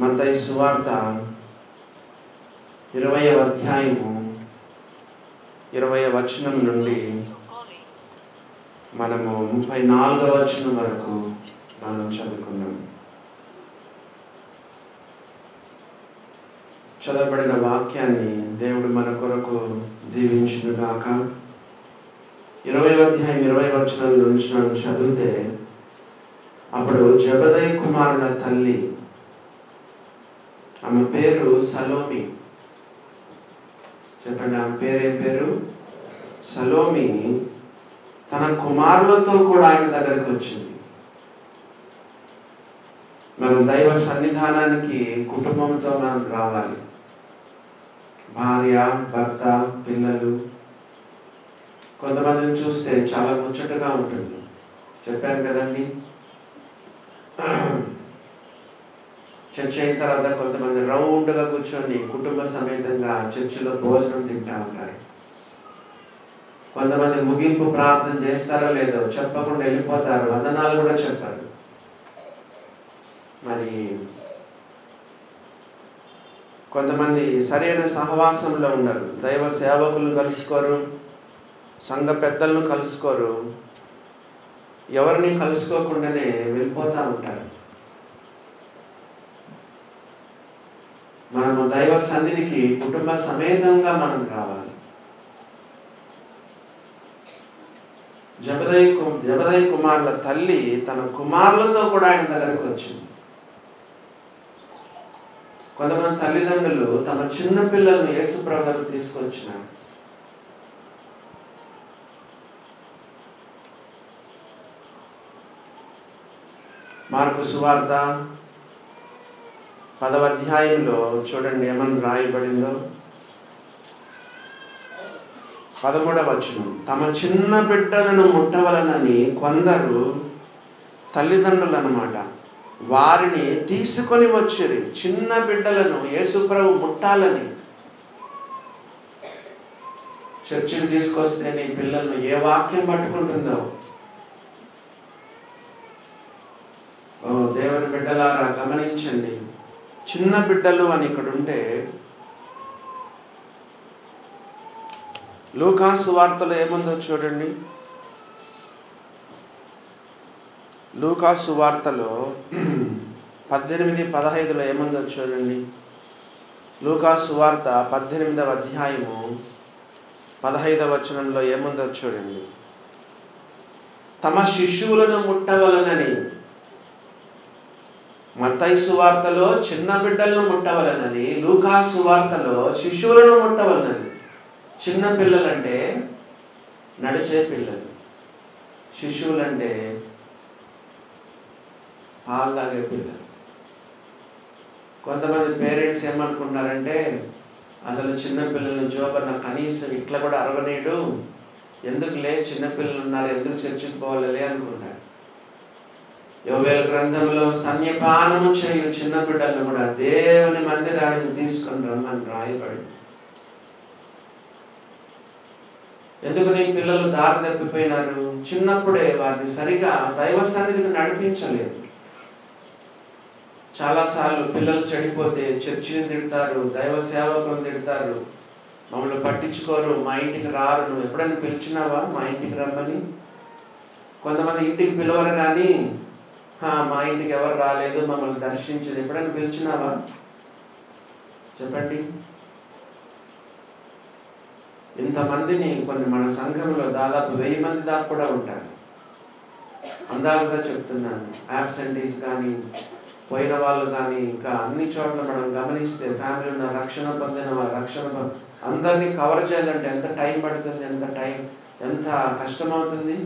మత్తయి సువార్త 20వ అధ్యాయము 20వ వచనం నుండి మనము 34వ వచనం వరకు మనం చదువుకున్నాం. చదవబడిన వాక్యాన్ని దేవుడు మన కొరకు దీవించునుగాక. 20వ అధ్యాయం 20వ వచనం నుంచి మనం చదివితే, అప్పుడు జబదయి కుమారుల తల్లి, ఆమె పేరు సలోమి. చెప్పండి, ఆమె పేరేం పేరు? సలోమి. తన కుమారులతో కూడా ఆయన దగ్గరికి వచ్చింది. మనం దైవ సన్నిధానానికి కుటుంబంతో మనం రావాలి. భార్య, భర్త, పిల్లలు. కొంతమందిని చూస్తే చాలా ముచ్చటగా ఉంటుంది. చెప్పాను కదండి, చర్చ అయిన తర్వాత కొంతమంది రౌండ్గా కూర్చొని కుటుంబ సమేతంగా చర్చిలో భోజనం తింటా ఉంటారు. కొంతమంది ముగింపు ప్రార్థన చేస్తారో లేదో చెప్పకుండా వెళ్ళిపోతారు, వందనాలు కూడా చెప్పారు. మరి కొంతమంది సరైన సహవాసంలో ఉండరు. దైవ సేవకులను కలుసుకోరు, సంఘ పెద్దలను కలుసుకోరు, ఎవరిని కలుసుకోకుండానే వెళ్ళిపోతూ ఉంటారు. మనము దైవ సన్నిధికి కుటుంబ సమేతంగా మనం రావాలి. జబదయి కుమారుల తల్లి తన కుమారులతో కూడా ఆయన దగ్గరకు వచ్చింది. కొంతమంది తల్లిదండ్రులు తమ చిన్న పిల్లలను యేసు ప్రభువుకు తీసుకొచ్చినారు. మార్కు సువార్త 10వ అధ్యాయంలో చూడండి ఏమని రాయబడిందో. 13వ వచనం, తమ చిన్న బిడ్డలను ముట్టవలనని కొందరు తల్లిదండ్రులు అన్నమాట వారిని తీసుకొని వచ్చిరి. చిన్న బిడ్డలను యేసుప్రభు ముట్టాలని. చర్చికి తీసుకొస్తే నీ పిల్లలను ఏ వాక్యం పట్టుకుంటుందో. ఓ దేవుని బిడ్డలారా గమనించండి, చిన్న బిడ్డలు అని ఇక్కడ ఉంటే, లూకా సువార్తలో ఏముందో చూడండి. లూకా సువార్తలో 18:15 ఏముందో చూడండి. లూకా సువార్త 18వ అధ్యాయము 15వ వచనంలో ఏముందో చూడండి. తమ శిశువులను ముట్టవలనని. మత్తయి సువార్తలో చిన్న బిడ్డలను ముట్టవలనని, లూకా సువార్తలో శిశువులను ముట్టవలనని. చిన్న పిల్లలంటే నడిచే పిల్లలు, శిశువులంటే పాలు తాగే పిల్లలు. కొంతమంది పేరెంట్స్ ఏమనుకుంటున్నారంటే, అసలు చిన్నపిల్లలను జోబన్న కనీసం ఇట్లా కూడా అరవనీడు, ఎందుకులే చిన్నపిల్లలు ఉన్నారు, ఎందుకు చర్చికి పోవాలలే అనుకుంటారు. యోవేలు గ్రంథంలో స్తన్యపానము చేయు చిన్న బిడ్డలను కూడా దేవుని మందిరానికి తీసుకొని రమ్మని రాయబడింది. ఎందుకు నీ పిల్లలు దారి తప్పిపోయినారు? చిన్నప్పుడే వారిని సరిగా దైవ సన్నిధికి నడిపించలేదు. చాలాసార్లు పిల్లలు చెడిపోతే చర్చిని తిడతారు, దైవ సేవకులను తిడతారు, మమ్మల్ని పట్టించుకోరు, మా ఇంటికి రారు. నువ్వు ఎప్పుడైనా పిలిచినావా మా ఇంటికి రమ్మని? కొంతమంది ఇంటికి పిలవరు కానీ మా ఇంటికి ఎవరు రాలేదు, మమ్మల్ని దర్శించదు, ఎప్పుడైనా పిలిచినావా? చెప్పండి. ఇంతమందిని మన సంఘంలో దాదాపు 1000 మంది దాకా కూడా ఉంటారు. అందాజుగా చెప్తున్నాను. యాబ్సెంటీస్ కానీ, పోయిన వాళ్ళు కానీ, ఇంకా అన్ని చోట్ల మనం గమనిస్తే ఫ్యామిలీ ఉన్న రక్షణ పొందిన వాళ్ళు, అందరినీ కవర్ చేయాలంటే ఎంత టైం పడుతుంది, ఎంత కష్టమవుతుంది.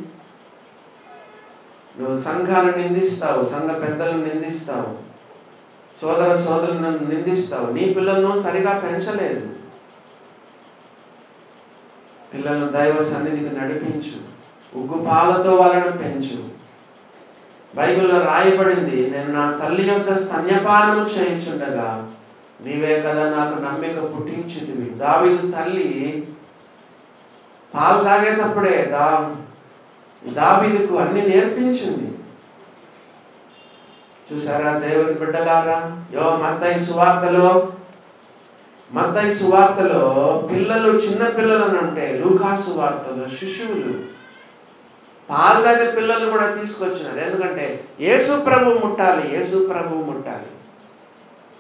నువ్వు సంఘాలను నిందిస్తావు, సంఘ పెద్దలను నిందిస్తావు, సోదరులను నిందిస్తావు. నీ పిల్లలను సరిగా పెంచలేదు. పిల్లలను దైవ సన్నిధికి నడిపించు, ఉగ్గుపాలతో వాళ్ళను పెంచు. బైబిల్లో రాయబడింది, నేను నా తల్లి యొక్క స్తన్యపానము చేయించుండగా నీవే కదా నాకు నమ్మిక పుట్టించితివి. దావీదు తల్లి పాలు తాగేటప్పుడే దావీదుకు అన్ని నేర్పించింది. చూసారా దేవుని బిడ్డలారా? మత్తయి సువార్తలో పిల్లలు, చిన్న పిల్లలు అని అంటే, లూకా సువార్తలో శిశువులు, పాలు తాగే పిల్లలు కూడా తీసుకొచ్చినారు. ఎందుకంటే యేసు ప్రభు ముట్టాలి,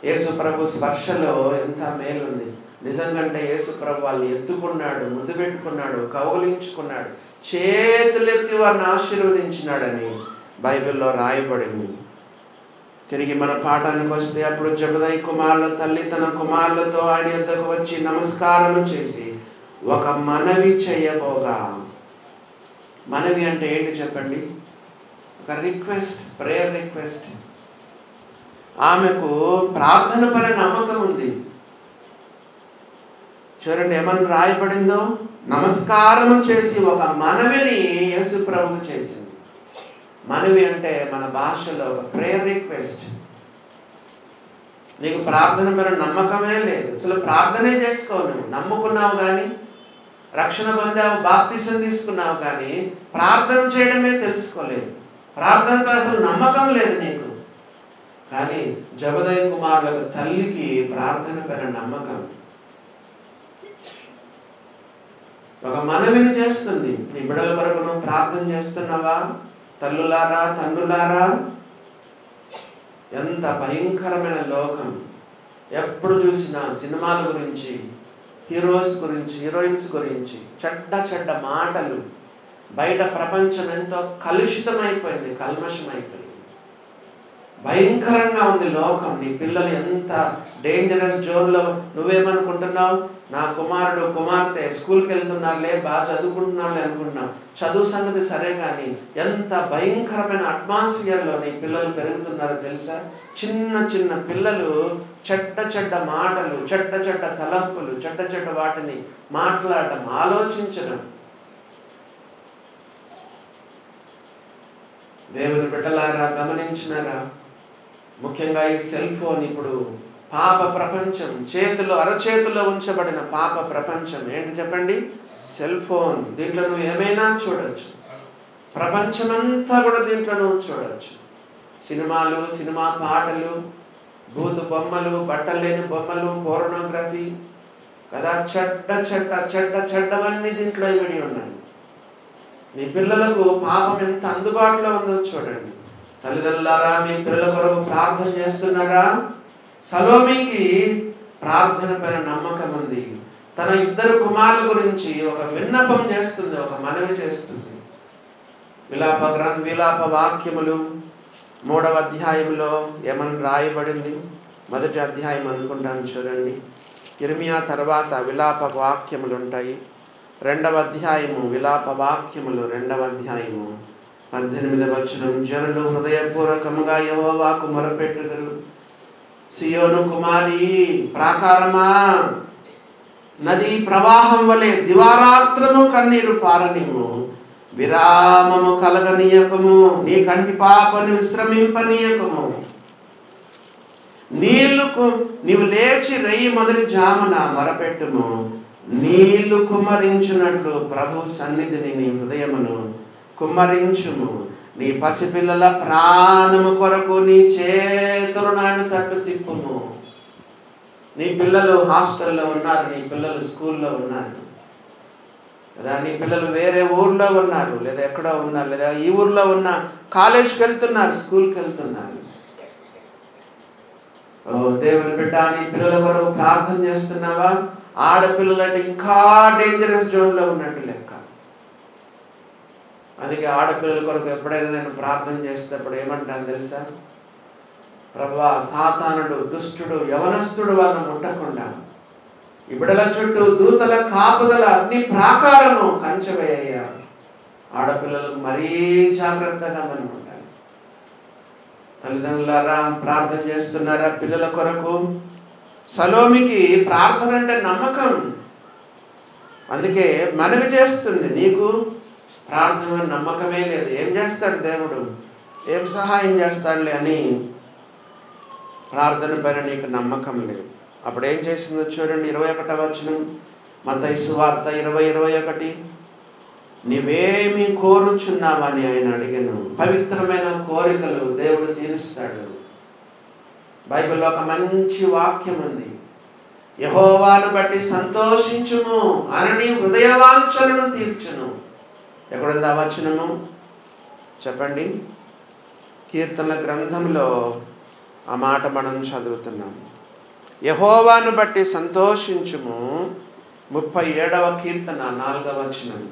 యేసు ప్రభు స్పర్శలో ఎంత మేలుంది. నిజంగా యేసు ప్రభు వాళ్ళని ఎత్తుకున్నాడు, ముద్దు పెట్టుకున్నాడు, కౌగిలించుకున్నాడు, చేతులెత్తి వారిని ఆశీర్వదించినాడని బైబిల్లో రాయబడింది. తిరిగి మన పాఠానికి వస్తే, అప్పుడు జబదయి కుమారుల తల్లి తన కుమారులతో ఆయన యొద్దకు వచ్చి నమస్కారం చేసి ఒక మనవి చేయబోగా. మనవి అంటే ఏంటి చెప్పండి? ఒక రిక్వెస్ట్, ప్రేయర్ రిక్వెస్ట్. ఆమెకు ప్రార్థన పైన నమ్మకం ఉంది. చూడండి ఏమని రాయబడిందో. నమస్కారం చేసి ఒక మనవిని యేసు ప్రభువు చేసింది. మనవి అంటే మన భాషలో ఒక ప్రేయర్ రిక్వెస్ట్. నీకు ప్రార్థన పైన నమ్మకమే లేదు, అసలు ప్రార్థనే చేసుకోవు, నువ్వు నమ్ముకున్నావు కానీ, రక్షణ పొందావు, బాప్తిసం తీసుకున్నావు కానీ ప్రార్థన చేయడమే తెలుసుకోలేదు. ప్రార్థన పైన అసలు నమ్మకం లేదు నీకు. కానీ జబదయి కుమారులకు తల్లికి ప్రార్థన పైన నమ్మకం. ఒక మనవిని చేస్తుంది. నీ బిడ్డల కొరకు నువ్వు ప్రార్థన చేస్తున్నావా? తల్లులారా, తండ్రులారా, ఎంత భయంకరమైన లోకం. ఎప్పుడు చూసినా సినిమాల గురించి, హీరోస్ గురించి, హీరోయిన్స్ గురించి చెడ్డ మాటలు. బయట ప్రపంచం ఎంతో కలుషితమైపోయింది, కల్మషమైపోయింది. భయంకరంగా ఉంది లోకం. నీ పిల్లలు ఎంత డేంజరస్ జోన్లో. నువ్వేమనుకుంటున్నావు? నా కుమారుడు కుమార్తె స్కూల్కి వెళ్తున్నారులే, బాగా చదువుకుంటున్నారులే అనుకుంటున్నావు. చదువు సంగతి సరే కానీ ఎంత భయంకరమైన అట్మాస్ఫియర్లో నీ పిల్లలు పెరుగుతున్నారో తెలుసా? చిన్న పిల్లలు చెడ్డ మాటలు, చెడ్డ తలంపులు, చెడ్డ వాటిని మాట్లాడటం, ఆలోచించడం. దేవుని బిడ్డలారా, గమనించినారా? ముఖ్యంగా ఈ సెల్ ఫోన్ ఇప్పుడు పాప ప్రపంచం, అరచేతిలో ఉంచబడిన పాప ప్రపంచం. ఏంటి చెప్పండి? Cell phone. దీంట్లో నువ్వు ఏమైనా చూడొచ్చు. ప్రపంచమంతా కూడా దీంట్లో నువ్వు చూడొచ్చు. సినిమాలు, సినిమా పాటలు, భూత బొమ్మలు, బట్టలు లేని బొమ్మలు, పోర్నోగ్రఫీ కదా, చెడ్డవన్నీ దీంట్లో ఇవిడి ఉన్నాయి. మీ పిల్లలకు పాపం ఎంత అందుబాటులో ఉందో చూడండి. తల్లిదండ్రులారా, మీ పిల్లల కొరకు ప్రార్థన చేస్తున్నారా? సలోమికి ప్రార్థన పైన నమ్మకం ఉంది. తన 2 కుమారుల గురించి ఒక విన్నపం చేస్తుంది, ఒక మనవి చేస్తుంది. విలాప వాక్యములు 3వ అధ్యాయంలో ఏమని రాయబడింది? 1వ అధ్యాయం అనుకుంటాను చూడండి. ఇర్మియా తర్వాత విలాప వాక్యములు ఉంటాయి. 2వ అధ్యాయము విలాప వాక్యములు, 2వ అధ్యాయము 18వ వచనం. జనులు హృదయపూర్వకముగా యెహోవాకు మొరపెట్టుదురు. సియోను కుమారి ప్రాకారమా, నదీ ప్రవాహం వలె దివారాత్రము కన్నీరు పారనిము, విరామము కలగనీయకము, నీ కంటి పాపను విశ్రమింపనీయకము. నీవు లేచి రెయ్యి మొదటి జామున మొరపెట్టుము. నీళ్లు కుమ్మరించున్నట్లు ప్రభు సన్నిధిని నీ హృదయమును కుమ్మరించుము. నీ పసిపిల్లల ప్రాణము కొరకు నీ చేతులు నాడు తట్టు తిప్పుము. నీ పిల్లలు హాస్టల్లో ఉన్నారు, నీ పిల్లలు స్కూల్లో ఉన్నారు కదా, నీ పిల్లలు వేరే ఊర్లో ఉన్నారు, లేదా ఎక్కడో ఉన్నారు, లేదా ఈ ఊర్లో ఉన్న కాలేజ్కి వెళ్తున్నారు, స్కూల్కి వెళ్తున్నారు. దేవుని బిడ్డ, నీ పిల్లల కొరకు ప్రార్థన చేస్తున్నావా? ఆడపిల్లలంటే ఇంకా డేంజరస్ జోన్లో ఉన్నట్టు లెక్క. అందుకే ఆడపిల్లల కొరకు ఎప్పుడైనా నేను ప్రార్థన చేసేటప్పుడు ఏమంటాను తెలుసా? ప్రభువా, సాతానుడు, దుష్టుడు, యవనస్తుడు వాళ్ళని ముట్టకుండా ఈ బిడ్డల చుట్టూ దూతల కాపుదల అగ్ని ప్రాకారము కంచెవేయ్యా. ఆడపిల్లలకు మరీ జాగ్రత్తగా మనం ఉండాలి. తల్లిదండ్రులారా, ప్రార్థన చేస్తున్నారా పిల్లల కొరకు? సలోమికి ప్రార్థన అంటే నమ్మకం. అందుకే మనవి చేస్తుంది. నీకు ప్రార్థన నమ్మకమే లేదు. ఏం చేస్తాడు దేవుడు, ఏం సహాయం చేస్తాడులే అని ప్రార్థన పైన నీకు నమ్మకం లేదు. అప్పుడు ఏం చేసిందో చూడండి. 21వ వచనం, మత్తయి సువార్త 20:21. నీవేమి కోరుచున్నావని ఆయన అడిగాను. పవిత్రమైన కోరికలు దేవుడు తీరుస్తాడు. బైబిల్లో ఒక మంచి వాక్యం ఉంది. యెహోవాను బట్టి సంతోషించుము, ఆయన నీ హృదయవాంఛలను తీర్చును. ఎక్కడుంది ఆ వచనము చెప్పండి? కీర్తనల గ్రంథంలో ఆ మాట మనం చదువుతున్నాము. యెహోవాను బట్టి సంతోషించుము, 37వ కీర్తన 4వ వచనం.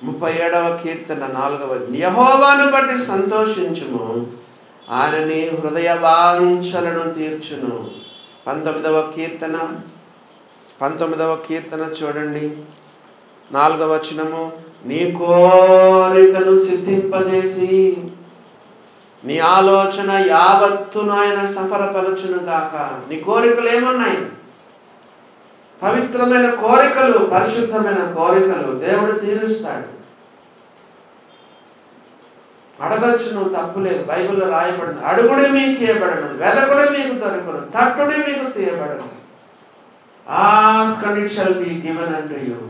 37వ కీర్తన 4వ వచనం. యెహోవాను బట్టి సంతోషించుము, ఆయన నీ హృదయ వాంఛలను తీర్చును. 19వ కీర్తన చూడండి, 4వ వచనము. నీ కోరికను సిద్ధింపజేసి నీ ఆలోచన యావత్తును ఆయన సఫలపరచును గాక. నీ కోరికలు ఏమున్నాయి? పవిత్రమైన కోరికలు, పరిశుద్ధమైన కోరికలు దేవుడు తీరుస్తాడు. అడగచ్చు, నువ్వు తప్పులేదు. బైబిల్లో రాయబడింది, అడుగుడే మీకు ఇవ్వబడును, వెదకుడే మీకు దొరకను, తట్టుడే మీకు తీయబడును. Ask and it shall be given unto you.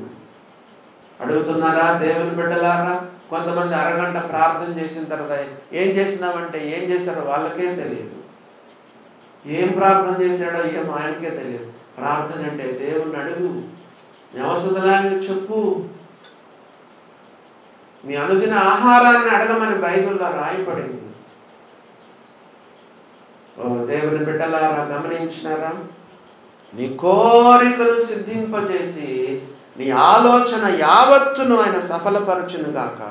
అడుగుతున్నారా దేవుని బిడ్డలారా? కొంతమంది అరగంట ప్రార్థన చేసిన తర్వాత ఏం చేసినావంటే ఏం చేశారో వాళ్ళకే తెలియదు. ఏం ప్రార్థన చేశాడో ఏమో ఆయనకే తెలియదు. ప్రార్థన అంటే దేవుని అడుగు, నీ అవసరానికి చెప్పు, నీ అనుదిన ఆహారాన్ని అడగమని బైబిల్లో రాయబడింది. ఓ దేవుని బిడ్డలారా, గమనించినారా? నీ కోరికలు సిద్ధింపజేసి నీ ఆలోచన యావత్తును ఆయన సఫలపరచును గాక.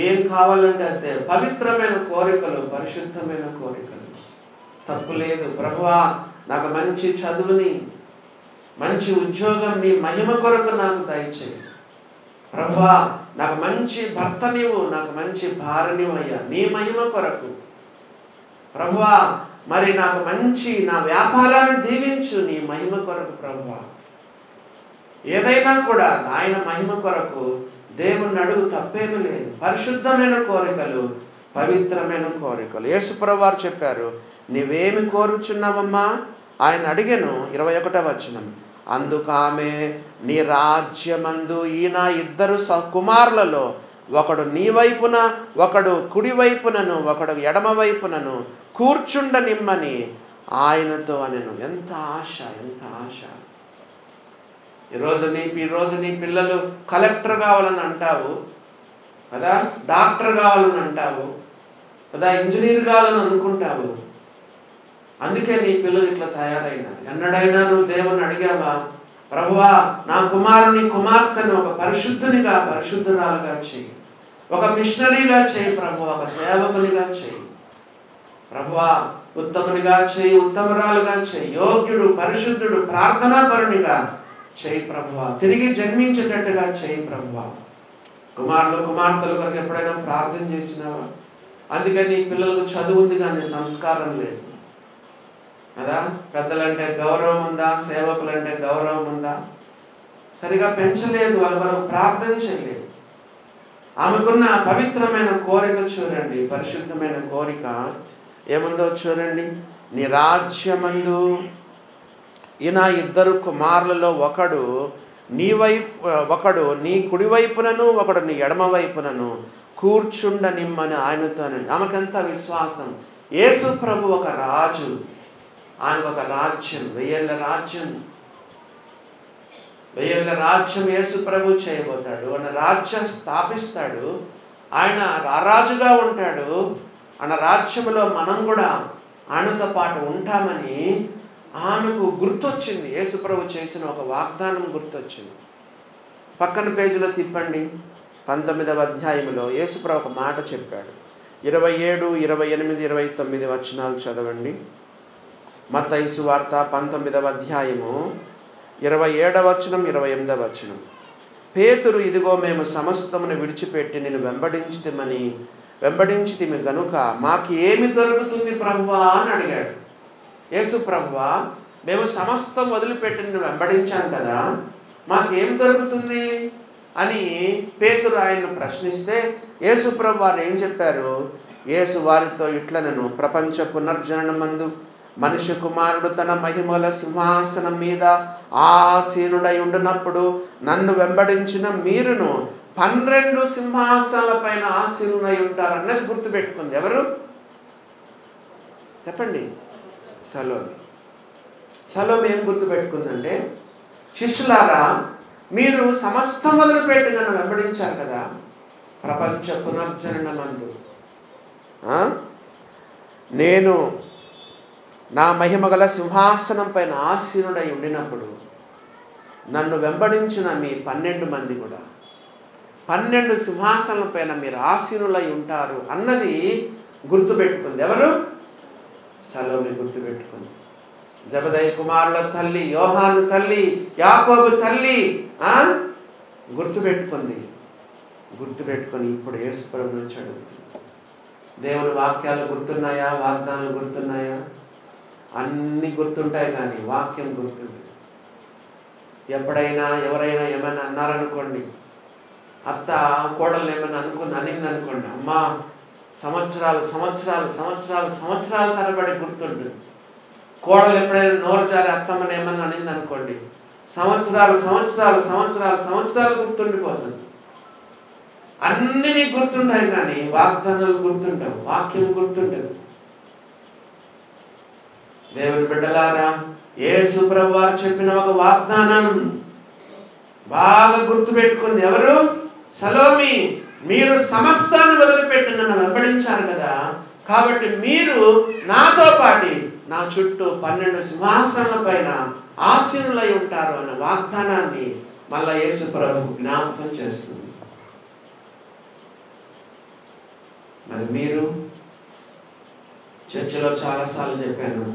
ఏం కావాలంటే అదే పవిత్రమైన కోరికలు, పరిశుద్ధమైన కోరికలు. తప్పు లేదు. ప్రభువా, నాకు మంచి చదువుని, మంచి ఉద్యోగం నీ మహిమ కొరకు నాకు దయచేయి. ప్రభువా, నాకు మంచి భర్త నీవు, నాకు మంచి భార్యనివు అయ్యా, నీ మహిమ కొరకు. ప్రభువా, మరి నాకు మంచి నా వ్యాపారాన్ని దీవించు, నీ మహిమ కొరకు. ప్రభువా, ఏదైనా కూడా ఆయన మహిమ కొరకు దేవుని అడుగు, తప్పేమీ లేదు. పరిశుద్ధమైన కోరికలు, పవిత్రమైన కోరికలు. యేసుప్రభువు వారు చెప్పారు, నీవేమి కోరుచున్నావమ్మా? ఆయన అడిగెను. 21వ వచనం. అందుకామె, నీ రాజ్యమందు ఈయన 2 కుమారులలో ఒకడు నీ వైపున, ఒకడు కుడి వైపునను, ఒకడు ఎడమ వైపునను కూర్చుండనిమ్మని ఆయనతో అనెను. ఎంత ఆశ, ఎంత ఆశ! ఈరోజు నీ పిల్లలు కలెక్టర్ కావాలని అంటావు కదా, డాక్టర్ కావాలని అంటావు కదా, ఇంజనీర్ కావాలని అనుకుంటావు. అందుకే నీ పిల్లలు ఇట్లా తయారైనారు. ఎన్నడైనా నువ్వు దేవుని అడిగావా? ప్రభువా, నా కుమారుని కుమార్తెను ఒక పరిశుద్ధునిగా, పరిశుద్ధురాలుగా చేయి, ఒక మిషనరీగా చేయి ప్రభువా, ఒక సేవకునిగా చేయి ప్రభువా, ఉత్తమునిగా చేయి, ఉత్తమురాలుగా చేయి, యోగ్యుడు, పరిశుద్ధుడు, ప్రార్థనాపరునిగా చేయి ప్రభువా, తిరిగి జన్మించేటట్టుగా చేయి ప్రభువా. కుమారులు కుమార్తెల కొరకు ఎప్పుడైనా ప్రార్థన చేసినావా? అందుకే నీ పిల్లలకు చదువు ఉంది కానీ సంస్కారం లేదు కదా. పెద్దలంటే గౌరవం ఉందా? సేవకులంటే గౌరవం ఉందా? సరిగా పెంచలేదు, వాళ్ళ కొరకు ప్రార్థన చేయలేదు. ఆమెకున్న పవిత్రమైన కోరిక చూడండి, పరిశుద్ధమైన కోరిక ఏముందో చూడండి. నీ రాజ్యమందు ఈయన 2 కుమారులలో ఒకడు నీ కుడివైపునను, ఒకడు నీ ఎడమ వైపునను కూర్చుండనిమ్మని ఆయనతో. ఆమెకంత విశ్వాసం. యేసు ప్రభు ఒక రాజు, ఆయనకు ఒక రాజ్యం, 1000 రాజ్యం యేసు ప్రభు చేయబోతాడు. ఆయన రాజ్యం స్థాపిస్తాడు. ఆయన రారాజుగా ఉంటాడు. ఆయన రాజ్యంలో మనం కూడా ఆయనతో పాటు ఉంటామని ఆమెకు గుర్తొచ్చింది. యేసు ప్రభు చేసిన ఒక వాగ్దానం గుర్తొచ్చింది. పక్కన పేజీలో తిప్పండి. 19వ అధ్యాయంలో యేసు ప్రభు ఒక మాట చెప్పాడు. 27, 28, 29 వచనాలు చదవండి. మత్తయి సువార్త 19వ అధ్యాయము 27వ వచనం, 28వ వచనం. పేతురు, ఇదిగో మేము సమస్తమును విడిచిపెట్టి నిన్ను వెంబడించితిమి గనుక మాకు ఏమి దొరుకుతుంది ప్రభువా అని అడిగాడు. యేసు ప్రభువా, మేము సమస్తం వదిలిపెట్టి నిన్ను వెంబడించాం కదా, మాకేం దొరుకుతుంది అని పేతురు ఆయన్ను ప్రశ్నిస్తే యేసు ప్రభు వారు ఏం చెప్పారు? యేసు వారితో ఇట్లనెను, ప్రపంచ పునర్జననమందు మనుష్య కుమారుడు తన మహిమల సింహాసనం మీద ఆసీనుడై ఉండునప్పుడు నన్ను వెంబడించిన మీరును 12 సింహాసనాల పైన ఆసీనుడై ఉంటారు అన్నది గుర్తుపెట్టుకుంది. ఎవరు? చెప్పండి. సలోమి. సలోమి ఏం గుర్తుపెట్టుకుందంటే, శిష్యులారా మీరు సమస్తం వదిలిపెట్టి నన్ను వెంబడించారు కదా, ప్రపంచ పునర్జననమందు నేను నా మహిమగల సింహాసనం పైన ఆసీనుడై ఉండినప్పుడు నన్ను వెంబడించిన మీ 12 మంది కూడా 12 సింహాసనం పైన మీరు ఆసీనులై ఉంటారు అన్నది గుర్తుపెట్టుకుంది. ఎవరు? సలోమి గుర్తుపెట్టుకుంది. జబదయి కుమారుల తల్లి, యోహాను తల్లి, యాకోబు తల్లి గుర్తుపెట్టుకుంది. గుర్తుపెట్టుకొని ఇప్పుడు యేసు ప్రభువు నుంచి అడుగుతుంది, దేవుని వాక్యాలు గుర్తున్నాయా? వాగ్దానాలు గుర్తున్నాయా? అన్నీ గుర్తుంటాయి కానీ వాక్యం గుర్తుండదు. ఎప్పుడైనా ఎవరైనా ఏమైనా అన్నారనుకోండి, అత్త కోడలు ఏమైనా అనింది అనుకోండి, అమ్మా సంవత్సరాలు సంవత్సరాలు సంవత్సరాలు సంవత్సరాల తరబడి గుర్తుంటుంది. కోడలు ఎప్పుడైనా నోరు జారి అత్తమ్మని ఏమన్నా అనింది అనుకోండి, సంవత్సరాలు సంవత్సరాలు సంవత్సరాలు సంవత్సరాలు గుర్తుండిపోతుంది. అన్నీ నీకు గుర్తుంటాయి కానీ వాగ్దానాలు గుర్తుంటావు, వాక్యం గుర్తుండదు. దేవుని బిడ్డలారా, యేసు ప్రభువు వారు చెప్పిన ఒక వాగ్దానం బాగా గుర్తుపెట్టుకుంది. ఎవరు? సలోమి. మీరు సమస్తాన్ని వదిలిపెట్టి నన్ను వెంబడించారు కదా, కాబట్టి మీరు నాతో పాటు నా చుట్టూ 12 సింహాసనాల పైన ఆసీనులై ఉంటారు అన్న వాగ్దానాన్ని మళ్ళా యేసు ప్రభువు జ్ఞాపకం చేస్తుంది. మరి మీరు, చర్చిలో చాలాసార్లు చెప్పాను,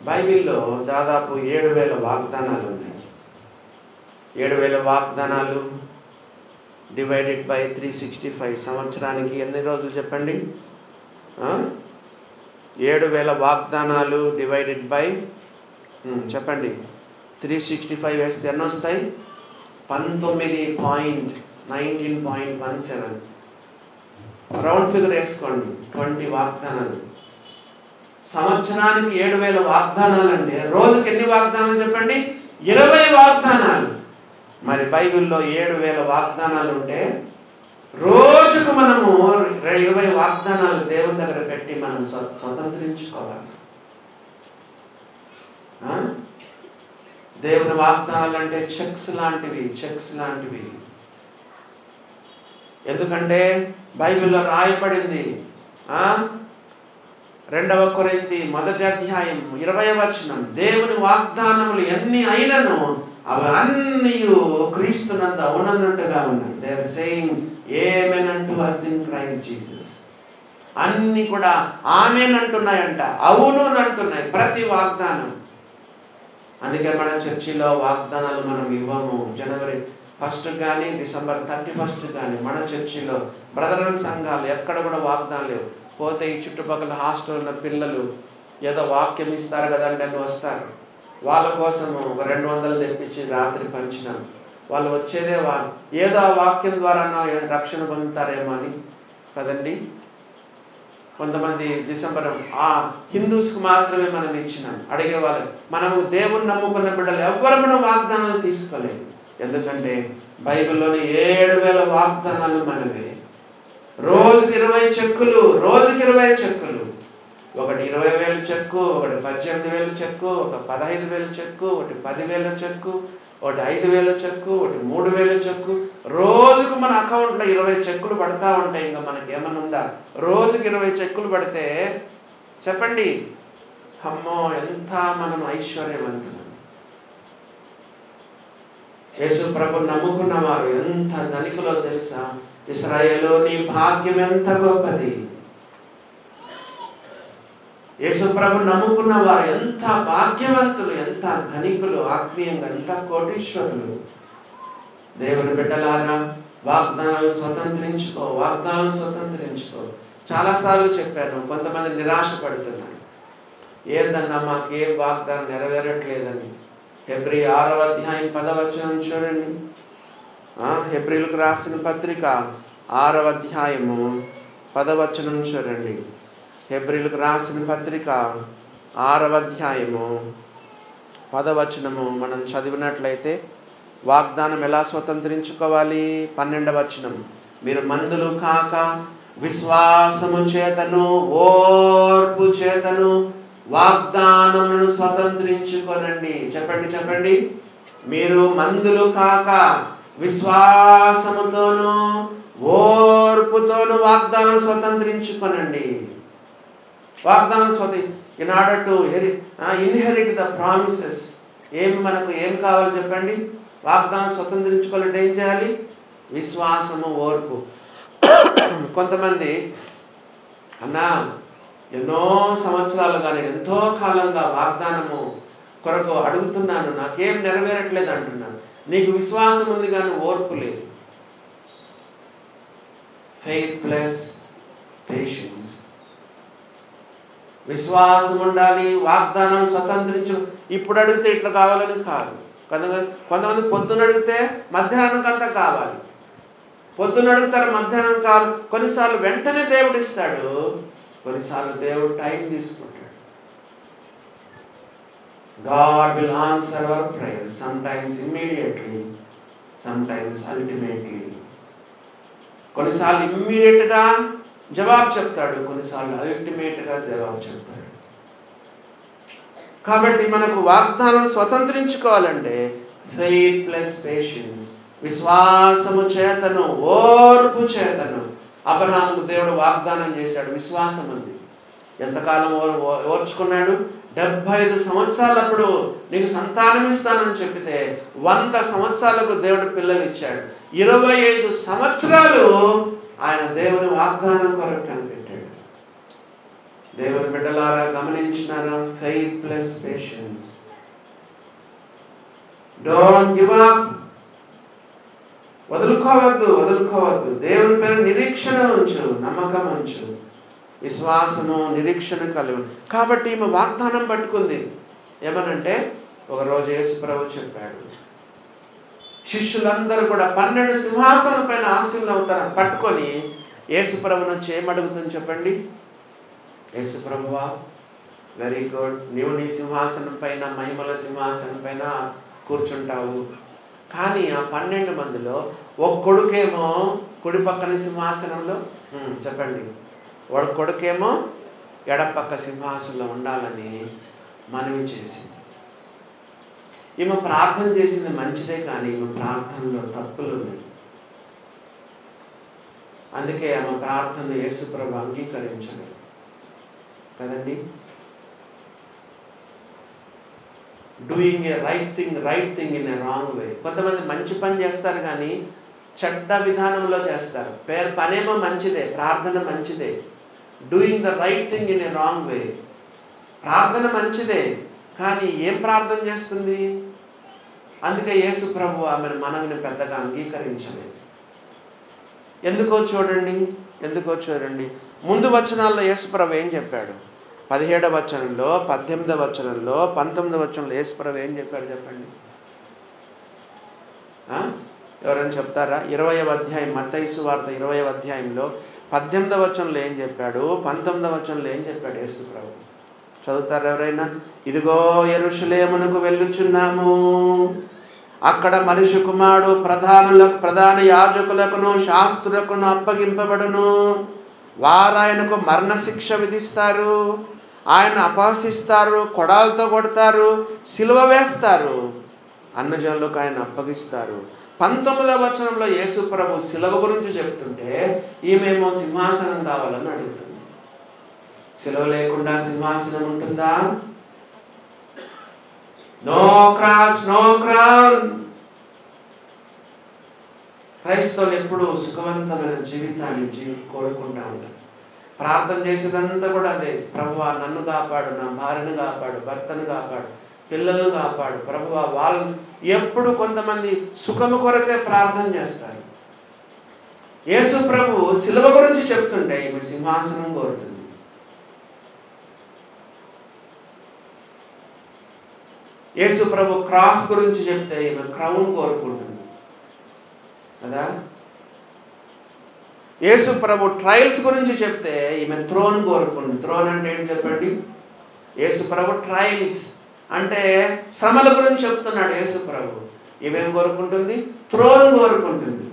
బైబిల్లో దాదాపు 7,000 వాగ్దానాలు ఉన్నాయి. 7,000 వాగ్దానాలు డివైడెడ్ బై 365. సంవత్సరానికి ఎన్ని రోజులు చెప్పండి? 7,000 వాగ్దానాలు డివైడెడ్ బై చెప్పండి 365 వేస్తే ఎన్ని వస్తాయి? 19.17 రౌండ్ ఫిగర్ వేసుకోండి. 20 వాగ్దానాలు. సంవత్సరానికి 7,000 వాగ్దానాలు అంటే రోజుకి ఎన్ని వాగ్దానాలు చెప్పండి? 20 వాగ్దానాలు. మరి బైబిల్లో 7,000 వాగ్దానాలు ఉంటే రోజుకు మనము 20 వాగ్దానాలు దేవుని దగ్గర పెట్టి మనం స్వతంత్రించుకోవాలి. దేవుని వాగ్దానాలు అంటే చెక్స్ లాంటివి. ఎందుకంటే బైబిల్లో రాయబడింది, 2 కొరింథీ 1:20 దేవుని వాగ్దానములు ఎన్ని అయినను అవి అన్నీ క్రీస్తునందు అవునన్నట్టుగా ఉన్నాయి. They are saying amen unto us in Christ Jesus. అన్నీ కూడా ఆమేన్ అంటున్నాయంట, అవును అంటున్నాయి ప్రతి వాగ్దానం. అందుకే మన చర్చిలో వాగ్దానాలు మనం ఇవ్వము. జనవరి 1 కానీ డిసెంబర్ 31 కానీ మన చర్చిలో బ్రదర్ సంఘాలు ఎక్కడ కూడా వాగ్దానాలు లేవు. పోతే ఈ చుట్టుపక్కల హాస్టల్ ఉన్న పిల్లలు ఏదో వాక్యం ఇస్తారు కదండి అని వస్తారు. వాళ్ళ కోసం ఒక 200 తెప్పించి రాత్రి పంచినాం. వాళ్ళు వచ్చేదే ఏదో ఆ వాక్యం ద్వారా రక్షణ పొందుతారేమో అని కదండి. కొంతమంది డిసెంబర్ హిందూస్కి మాత్రమే మనం ఇచ్చినాం. అడిగేవాళ్ళు, మనము దేవుని నమ్ముకున్న బిడ్డలు ఎవ్వరు మనం వాగ్దానాలు తీసుకోలేదు. ఎందుకంటే బైబిల్లోని 7,000 వాగ్దానాలు మనవే. రోజుకి 20 చెక్కులు. ఒకటి 20,000 చెక్కు, ఒకటి 18,000 చెక్కు, ఒక 15,000 చెక్కు, ఒకటి 10,000 చెక్కు, ఒకటి 5,000 చెక్కు, ఒకటి 3,000 చెక్కు. రోజుకు మన అకౌంట్లో 20 చెక్కులు పడతా ఉంటాయి. ఇంకా మనకి ఏమన్నా ఉందా? రోజుకి 20 చెక్కులు పడితే చెప్పండి, అమ్మో ఎంత మనం ఐశ్వర్యవంతులు. యేసు ప్రభు నమ్ముకున్న వారు ఎంత ధనికులో తెలుసా? ఇశ్రాయేలు నీ భాగ్యం ఎంత గొప్పది. యేసు ప్రభు నమ్ముకున్న వారు ఎంత భాగ్యవంతులు, ఎంత ధనికులు, ఆత్మీయంగా ఎంత కోటీశ్వరులు. దేవుని బిడ్డలారా, వాగ్దానాలు స్వతంత్రించుకో. చాలాసార్లు చెప్పాను, కొంతమంది నిరాశ పడుతున్నారు. ఏందన్నా మాకేం వాగ్దానం నెరవేరట్లేదని. హెబ్రీ 6:10 చూడండి. హెబ్రీలకు రాసిన పత్రిక 6:10 చూడండి. హెబ్రీలకు రాసిన పత్రిక 6:10 మనం చదివినట్లయితే వాగ్దానం ఎలా స్వతంత్రించుకోవాలి? 12వ వచనం, మీరు మందులు కాక విశ్వాసము చేతను ఓర్పు చేతను వాగ్దానములను స్వతంత్రించుకొనండి. చెప్పండి చెప్పండి. మీరు మందులు కాక విశ్వాసముతోను ఓర్పుతోను వాగ్దానం స్వతంత్రించుకొనండి. వాగ్దానం in order to inherit the promises. మనకు ఏం కావాలి చెప్పండి? వాగ్దానం స్వతంత్రించుకోవాలంటే ఏం చేయాలి? విశ్వాసము, ఓర్పు. కొంతమంది అన్నా ఎన్నో సంవత్సరాలుగా నేను ఎంతో కాలంగా వాగ్దానము కొరకు అడుగుతున్నాను, నాకేం నెరవేరట్లేదు అంటున్నాను. నీకు విశ్వాసం ఉంది కానీ ఓర్పు లేదు. Faith plus patience. విశ్వాసం ఉండాలి, వాగ్దానం స్వతంత్రించు. ఇప్పుడు అడిగితే ఇట్లా కావాలని కాదు. కొంతమంది పొద్దున అడిగితే మధ్యాహ్నానికంతా కావాలి, పొద్దున అడుగుతారు మధ్యాహ్నం కావాలి. కొన్నిసార్లు వెంటనే దేవుడు ఇస్తాడు, కొన్నిసార్లు దేవుడు టైం తీసుకుంటాడు. God will answer our prayers, sometimes immediately, sometimes ultimately. కొన్నిసార్లు ఇమ్మీడియట్గా జవాబు చెప్తాడు, కొన్నిసార్లు అల్టిమేట్గా జవాబు చెప్తాడు. కాబట్టి మనకు వాగ్దానం స్వతంత్రించుకోవాలంటే ఫెయిత్ ప్లస్ పేషెన్స్, విశ్వాసము చేతను ఓర్పు చేతను. అబ్రహాముకు దేవుడు వాగ్దానం చేశాడు, విశ్వాసం ఉంది. ఎంతకాలం ఓర్చుకున్నాడు? 75 సంవత్సరాలప్పుడు నీకు సంతానం ఇస్తానని చెప్పితే 100 సంవత్సరాలకు దేవుడు పిల్లలు ఇచ్చాడు. 25 సంవత్సరాలు ఆయన దేవుని వాగ్దానం కొరకు కనిపెట్టాడు. దేవుని బిడ్డలారా గమనించినారా? Faith plus patience. Don't give up. వదులుకోవద్దు. దేవుని పైన నిరీక్షణ ఉంచు, నమ్మకం ఉంచు, విశ్వాసము నిరీక్షణ కలిగి. కాబట్టి ఈమె వాగ్దానం పట్టుకుంది. ఏమనంటే ఒకరోజు యేసు ప్రభు చెప్పాడు, శిష్యులందరూ కూడా 12 సింహాసనం పైన ఆశీనులు అవుతారని పట్టుకొని యేసు ప్రభును చేయమడుగుతుంది. చెప్పండి. యేసు ప్రభువా, వెరీ గుడ్, నీవు నీ సింహాసనం పైన, మహిమల సింహాసనం పైన కూర్చుంటావు. కానీ ఆ 12 మందిలో ఒక కొడుకేమో కుడి పక్కన సింహాసనంలో, చెప్పండి, వాడు కొడుకేమో ఎడపక్క సింహాసనంలో ఉండాలని మనవి చేసింది. ఈమె ప్రార్థన చేసింది మంచిదే, కానీ ఈమె ప్రార్థనలో తప్పులు ఉన్నాయి. అందుకే ఆమె ప్రార్థన యేసు ప్రభు అంగీకరించలేదు కదండి. Doing a right thing in a wrong way. కొంతమంది మంచి పని చేస్తారు కానీ చెడ్డ విధానంలో చేస్తారు. పనేమో మంచిదే, ప్రార్థన మంచిదే. Doing the right thing in a wrong way. ప్రార్థన మంచిదే, కానీ ఏం ప్రార్థన చేస్తుంది? అందుకే యేసు ప్రభు ఆమెను మనవిని పెద్దగా అంగీకరించలేదు. ఎందుకో చూడండి. ముందు వచనాల్లో యేసు ప్రభు ఏం చెప్పాడు? 17వ వచనంలో, 18వ వచనంలో, 19వ వచనంలో యేసు ప్రభు ఏం చెప్పాడు చెప్పండి? ఎవరైనా చెప్తారా? 20వ అధ్యాయం, మత్తయి సువార్త 20వ అధ్యాయంలో 18వ వచనంలో ఏం చెప్పాడు, 19వ వచనంలో ఏం చెప్పాడు యేసు ప్రభు? చదువుతారు ఎవరైనా? ఇదిగో యెరూషలేమునకు వెళ్ళుచున్నాము, అక్కడ మనిషి కుమారుడు ప్రధాన యాజకులకును శాస్త్రులకును అప్పగింపబడును. వారు ఆయనకు మరణశిక్ష విధిస్తారు, ఆయన అపహసిస్తారు, కొడాలతో కొడతారు, సిలువ వేస్తారు, అన్యజనులకు ఆయన అప్పగిస్తారు. 19వ వచనంలో యేసు ప్రభు సిలువ గురించి చెప్తుంటే ఈమెమో సింహాసనం కావాలని అడుగుతుంది. సిలువ లేకుండా సింహాసనం ఉంటుందా? No cross, no crown. క్రైస్తవులు ఎప్పుడు సుఖవంతమైన జీవితాన్ని కోరుకుంటా ఉంటారు. ప్రార్థన చేసేదంతా కూడా అదే, ప్రభువా నన్ను కాపాడు, నా భార్యను కాపాడు, భర్తను కాపాడు, పిల్లలను కాపాడు, ప్రభువా. వాళ్ళు ఎప్పుడు కొంతమంది సుఖము కొరకే ప్రార్థన చేస్తారు. యేసు ప్రభు సిలువ గురించి చెప్తుంటే ఈమె సింహాసనం కోరుతుంది. యేసు ప్రభు క్రాస్ గురించి చెప్తే ఈమె క్రౌన్ కోరుకుంటుంది కదా. యేసు ప్రభు ట్రయల్స్ గురించి చెప్తే ఈమె థ్రోన్ కోరుకుంటుంది. థ్రోన్ అంటే ఏంటి చెప్పండి? యేసు ప్రభు ట్రయల్స్ అంటే శ్రమల గురించి చెప్తున్నాడు యేసు ప్రభు. ఈమెం కోరుకుంటుంది? థ్రోన్ కోరుకుంటుంది.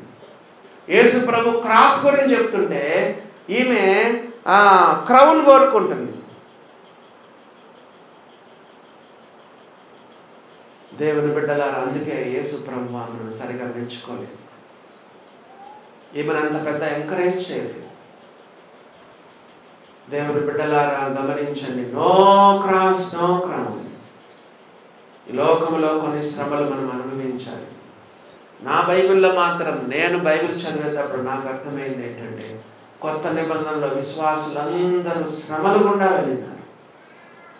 యేసు ప్రభు క్రాస్ గురించి చెప్తుంటే ఈమె క్రౌన్ కోరుకుంటుంది. దేవుని బిడ్డలారా, అందుకే యేసు ప్రభువు ఆమెను సరిగా మెచ్చుకోలేదు. ఈమెను అంత పెద్ద ఎంకరేజ్ చేయలేదు. దేవుని బిడ్డలారా గమనించండి, నో క్రాస్ నో క్రౌన్. ఈ లోకంలో కొన్ని శ్రమలు మనం అనుభవించాలి. నా బైబిల్లో మాత్రం నేను బైబిల్ చదివేటప్పుడు నాకు అర్థమైంది ఏంటంటే, కొత్త నిబంధనలో విశ్వాసులందరూ శ్రమలు గుండా వెళ్ళినారు,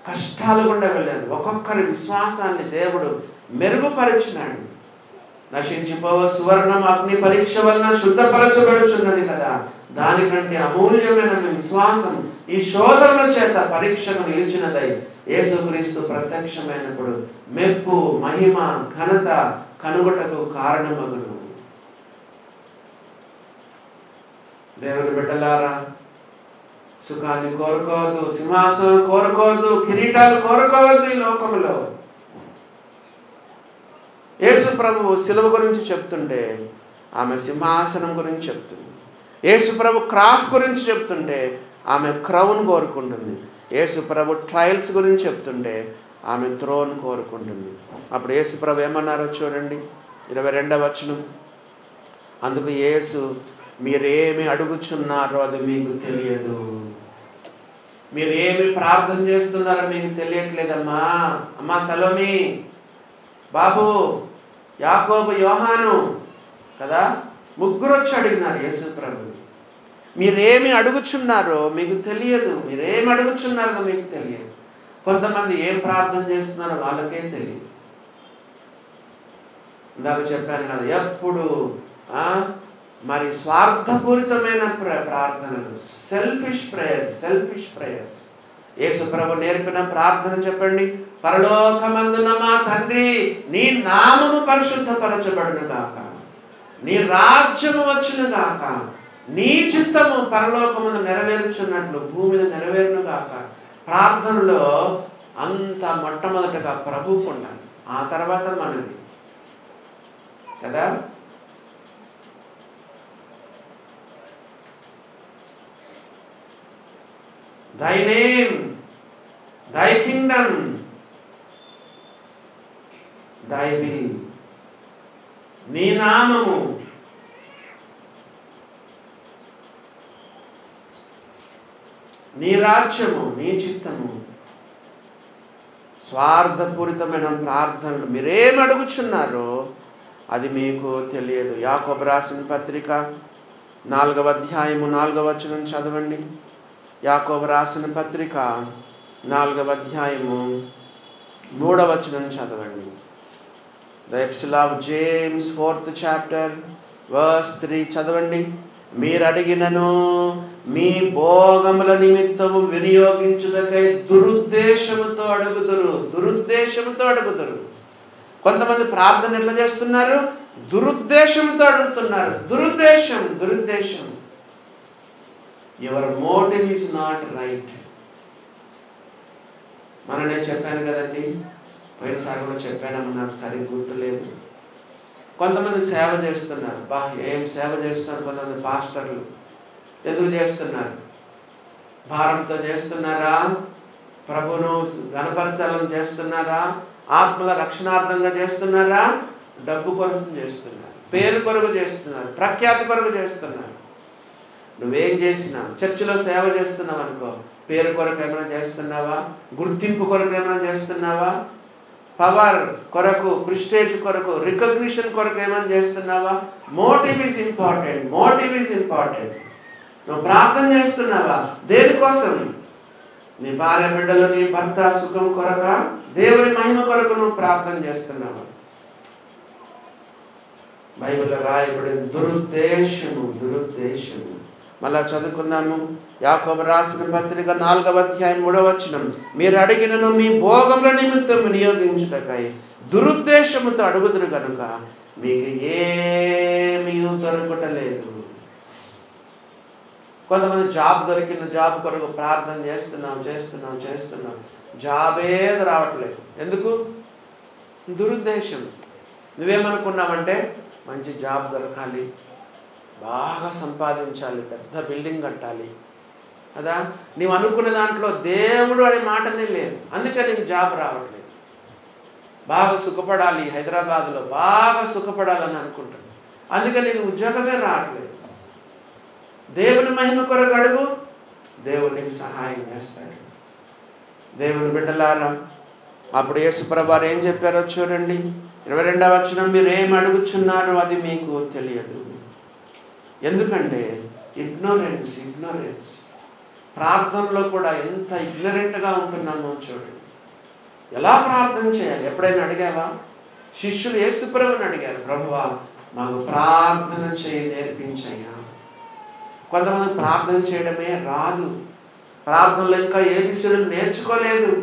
కష్టాలు గుండా వెళ్ళారు. ఒక్కొక్కరి విశ్వాసాన్ని దేవుడు మెరుగుపరిచినాడు. నశించిపోవ సువర్ణం అగ్ని పరీక్ష వలన శుద్ధపరచబడుచున్నది కదా, దానికంటే అమూల్యమైన విశ్వాసం ఈ శోధనల చేత పరీక్షకు నిలిచినదై యేసుక్రీస్తు ప్రత్యక్షమైనప్పుడు మెప్పు మహిమ ఘనత కనుగొటకు కారణమగును. దేవుని బిడ్డలారా, సుఖాన్ని కోరుకోవద్దు, సింహాసనం కోరుకోవద్దు, కిరీటాలు కోరుకోవద్దు. ఈ లోకంలో యేసు ప్రభువు శిలువ గురించి చెప్తుంటే ఆమె సింహాసనం గురించి చెప్తుంది. యేసు ప్రభు క్రాస్ గురించి చెప్తుంటే ఆమె క్రౌన్ కోరుకుంటుంది. యేసు ప్రభు ట్రయల్స్ గురించి చెప్తుంటే ఆమె థ్రోన్ కోరుకుంటుంది. అప్పుడు యేసు ప్రభు ఏమన్నారో చూడండి, 22వ వచనం. అందుకు యేసు, మీరేమి అడుగుచున్నారో అది మీకు తెలియదు. మీరేమి ప్రార్థన చేస్తున్నారో మీకు తెలియట్లేదమ్మా. అమ్మా సలోమి, బాబు, యాకోబు, యోహాను కదా, ముగ్గురు వచ్చి అడిగినారు యేసు ప్రభుని. మీరేమి అడుగుచున్నారో మీకు తెలియదు. మీరేమి అడుగుచున్నారో మీకు తెలియదు. కొంతమంది ఏం ప్రార్థన చేస్తున్నారో వాళ్ళకే తెలియదు. ఇందాక చెప్పాను కదా, ఎప్పుడు మరి స్వార్థపూరితమైన ప్రార్థనలు, సెల్ఫిష్ ప్రేయర్స్. యేసు ప్రభు నేర్పిన ప్రార్థన చెప్పండి. పరలోకమందున మా తండ్రి, నీ నామము పరిశుద్ధపరచబడును గాక, నీ రాజ్యము వచ్చును గాక, నీ చిత్తము పరలోకమును నెరవేర్చున్నట్లు భూమి మీద నెరవేరును గాక. ప్రార్థనలో అంత మొట్టమొదటగా ప్రభువుకు ఉండాలి, ఆ తర్వాత మనది కదా. Thy name, thy kingdom, thy will. నీ నామము, నీ రాజ్యము, నీ చిత్తము. స్వార్థపూరితమైన ప్రార్థనలు మీరేం అడుగుచున్నారో అది మీకు తెలియదు. యాకోబు రాసిన పత్రిక 4వ అధ్యాయము 4వ వచనం చదవండి. యాకోబు రాసిన పత్రిక 4వ అధ్యాయము 3వ వచనం చదవండి. The Epistle of James 4th chapter verse 3 చదవండి. మీరు అడిగినను మీ భోగముల నిమిత్తము వినియోగించుటకై దురుద్దేశముతో అడుగుదురు. కొంతమంది ప్రార్థన ఎట్లా చేస్తున్నారు? దురుద్దేశంతో అడుగుతున్నారు. దురుద్దేశం. Your motive is not right. నేను చెప్పాను కదండి, పోయినసారి కూడా చెప్పాను, నాకు సరిగ్గా గుర్తులేదు. కొంతమంది సేవ చేస్తున్నారు. ఏం సేవ చేస్తున్నారు కొంతమంది పాస్టర్లు. ఎందుకు చేస్తున్నారు? భారంతో చేస్తున్నారా? ప్రభును గణపరచాలని చేస్తున్నారా? ఆత్మల రక్షణార్థంగా చేస్తున్నారా? డబ్బు కొరకు చేస్తున్నారు, పేరు కొరకు చేస్తున్నారు, ప్రఖ్యాతి కొరకు చేస్తున్నారు. నువ్వేం చేసినా, చర్చిలో సేవ చేస్తున్నావు అనుకో, పేరు కొరకు ఏమైనా చేస్తున్నావా? గుర్తింపు కొరకు ఏమైనా చేస్తున్నావా? పవర్ కొరకు, ప్రిస్టేజ్ కొరకు, రికగ్నిషన్ కొరకు ఏమైనా చేస్తున్నావా? Motive is important. నువ్వు ప్రార్థన చేస్తున్నావా? దేనికోసం? నీ భార్య బిడ్డలు, నీ భర్త సుఖం కొరక, దేవుని మహిమ కొరకు నువ్వు ప్రార్థన చేస్తున్నావా? బైబిల్లో రాయబడిన దురుద్దేశము. మళ్ళా చదువుకుందాము. యాకోబు రాసిన పత్రిక 4వ అధ్యాయం 3వ వచనం. మీరు అడిగినను మీ భోగముల నిమిత్తం వినియోగించుటకై దురుద్దేశముతో అడుగుదురు కనుక మీకు ఏమీ దొరకటలేదు. కొంతమంది జాబ్ దొరికిన జాబ్ కొరకు ప్రార్థన చేస్తున్నాం, జాబే రావట్లేదు. ఎందుకు? దురుద్దేశం. నువ్వేమనుకున్నావంటే మంచి జాబ్ దొరకాలి, బాగా సంపాదించాలి, పెద్ద బిల్డింగ్ కట్టాలి కదా. నీవు అనుకున్న దాంట్లో దేవుడు అనే మాటనే లేదు, అందుకే నీకు జాబ్ రావట్లేదు. బాగా సుఖపడాలి, హైదరాబాద్లో బాగా సుఖపడాలని అనుకుంటున్నాను, అందుకే నీకు ఉద్యోగమే రావట్లేదు. దేవుని మహిమ కొరకు అడుగు, దేవుడు నీకు సహాయం చేస్తాడు. దేవుని బిడ్డలారా, అప్పుడు యేసుప్రభువారు ఏం చెప్పారో చూడండి, 22వ వచనం, మీరు ఏం అడుగుచున్నారో అది మీకు తెలియదు. ఎందుకంటే ఇగ్నోరెన్స్. ప్రార్థనలో కూడా ఎంత ఇగ్నరెంట్గా ఉంటున్నామో చూడండి. ఎలా ప్రార్థన చేయాలి ఎప్పుడైనా అడిగావా? శిష్యులు యేసుప్రభుని అడిగారు, ప్రభువా మాకు ప్రార్థన చేయి నేర్పించయ్యా. కొంతమంది ప్రార్థన చేయడమే రాదు, ప్రార్థనలో ఇంకా ఏ విషయాలు నేర్చుకోలేదు.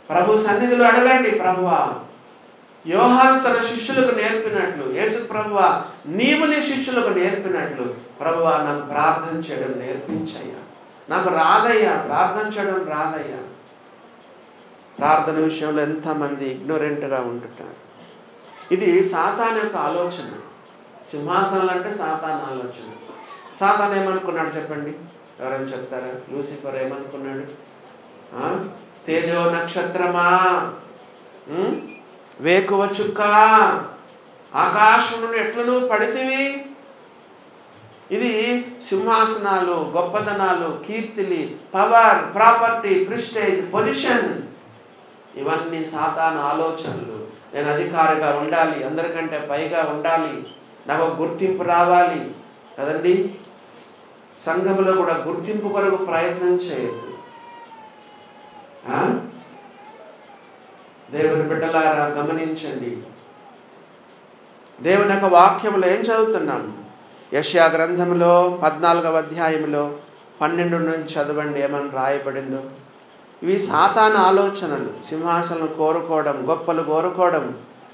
ప్రభు సన్నిధిలో అడగండి, ప్రభువా యోహాను తన శిష్యులకు నేర్పినట్లు, యేసు ప్రభువా నీవు నీ శిష్యులకు నేర్పినట్లు, ప్రభువా నాకు ప్రార్థన చేయడం నేర్పించయ్యా. నాకు రాదయ్యా, ప్రార్థన చేయడం రాదయ్యా. ప్రార్థన విషయంలో ఎంతమంది ఇగ్నోరెంట్గా ఉంటున్నారు. ఇది సాతాను యొక్క ఆలోచన. సింహాసనాలు అంటే సాతాను ఆలోచన. సాతాను ఏమనుకున్నాడు చెప్పండి, ఎవరైనా చెప్తారా? లూసిఫర్ ఏమనుకున్నాడు? తేజో నక్షత్రమా, వేకువ చుక్క, ఆకాశం నుండి ఎట్లా నువ్వు పడితివి? ఇది సింహాసనాలు, గొప్పదనాలు, కీర్తిలి, పవర్, ప్రాపర్టీ, ప్రిస్టేజ్, పొజిషన్, ఇవన్నీ సాతాను ఆలోచనలు. నేను అధికారిగా ఉండాలి, అందరికంటే పైగా ఉండాలి, నాకు గుర్తింపు రావాలి కదండి. సంఘంలో కూడా గుర్తింపు కొరకు ప్రయత్నం చేయొద్దు. దేవుని బిడ్డలారా గమనించండి, దేవుని యొక్క వాక్యంలో ఏం చదువుతున్నాం? యెషయా గ్రంథంలో 14వ అధ్యాయంలో 12 నుంచి చదవండి, ఏమని రాయబడిందో. ఇవి సాతాను ఆలోచనలు. సింహాసనం కోరుకోవడం, గొప్పలు కోరుకోవడం,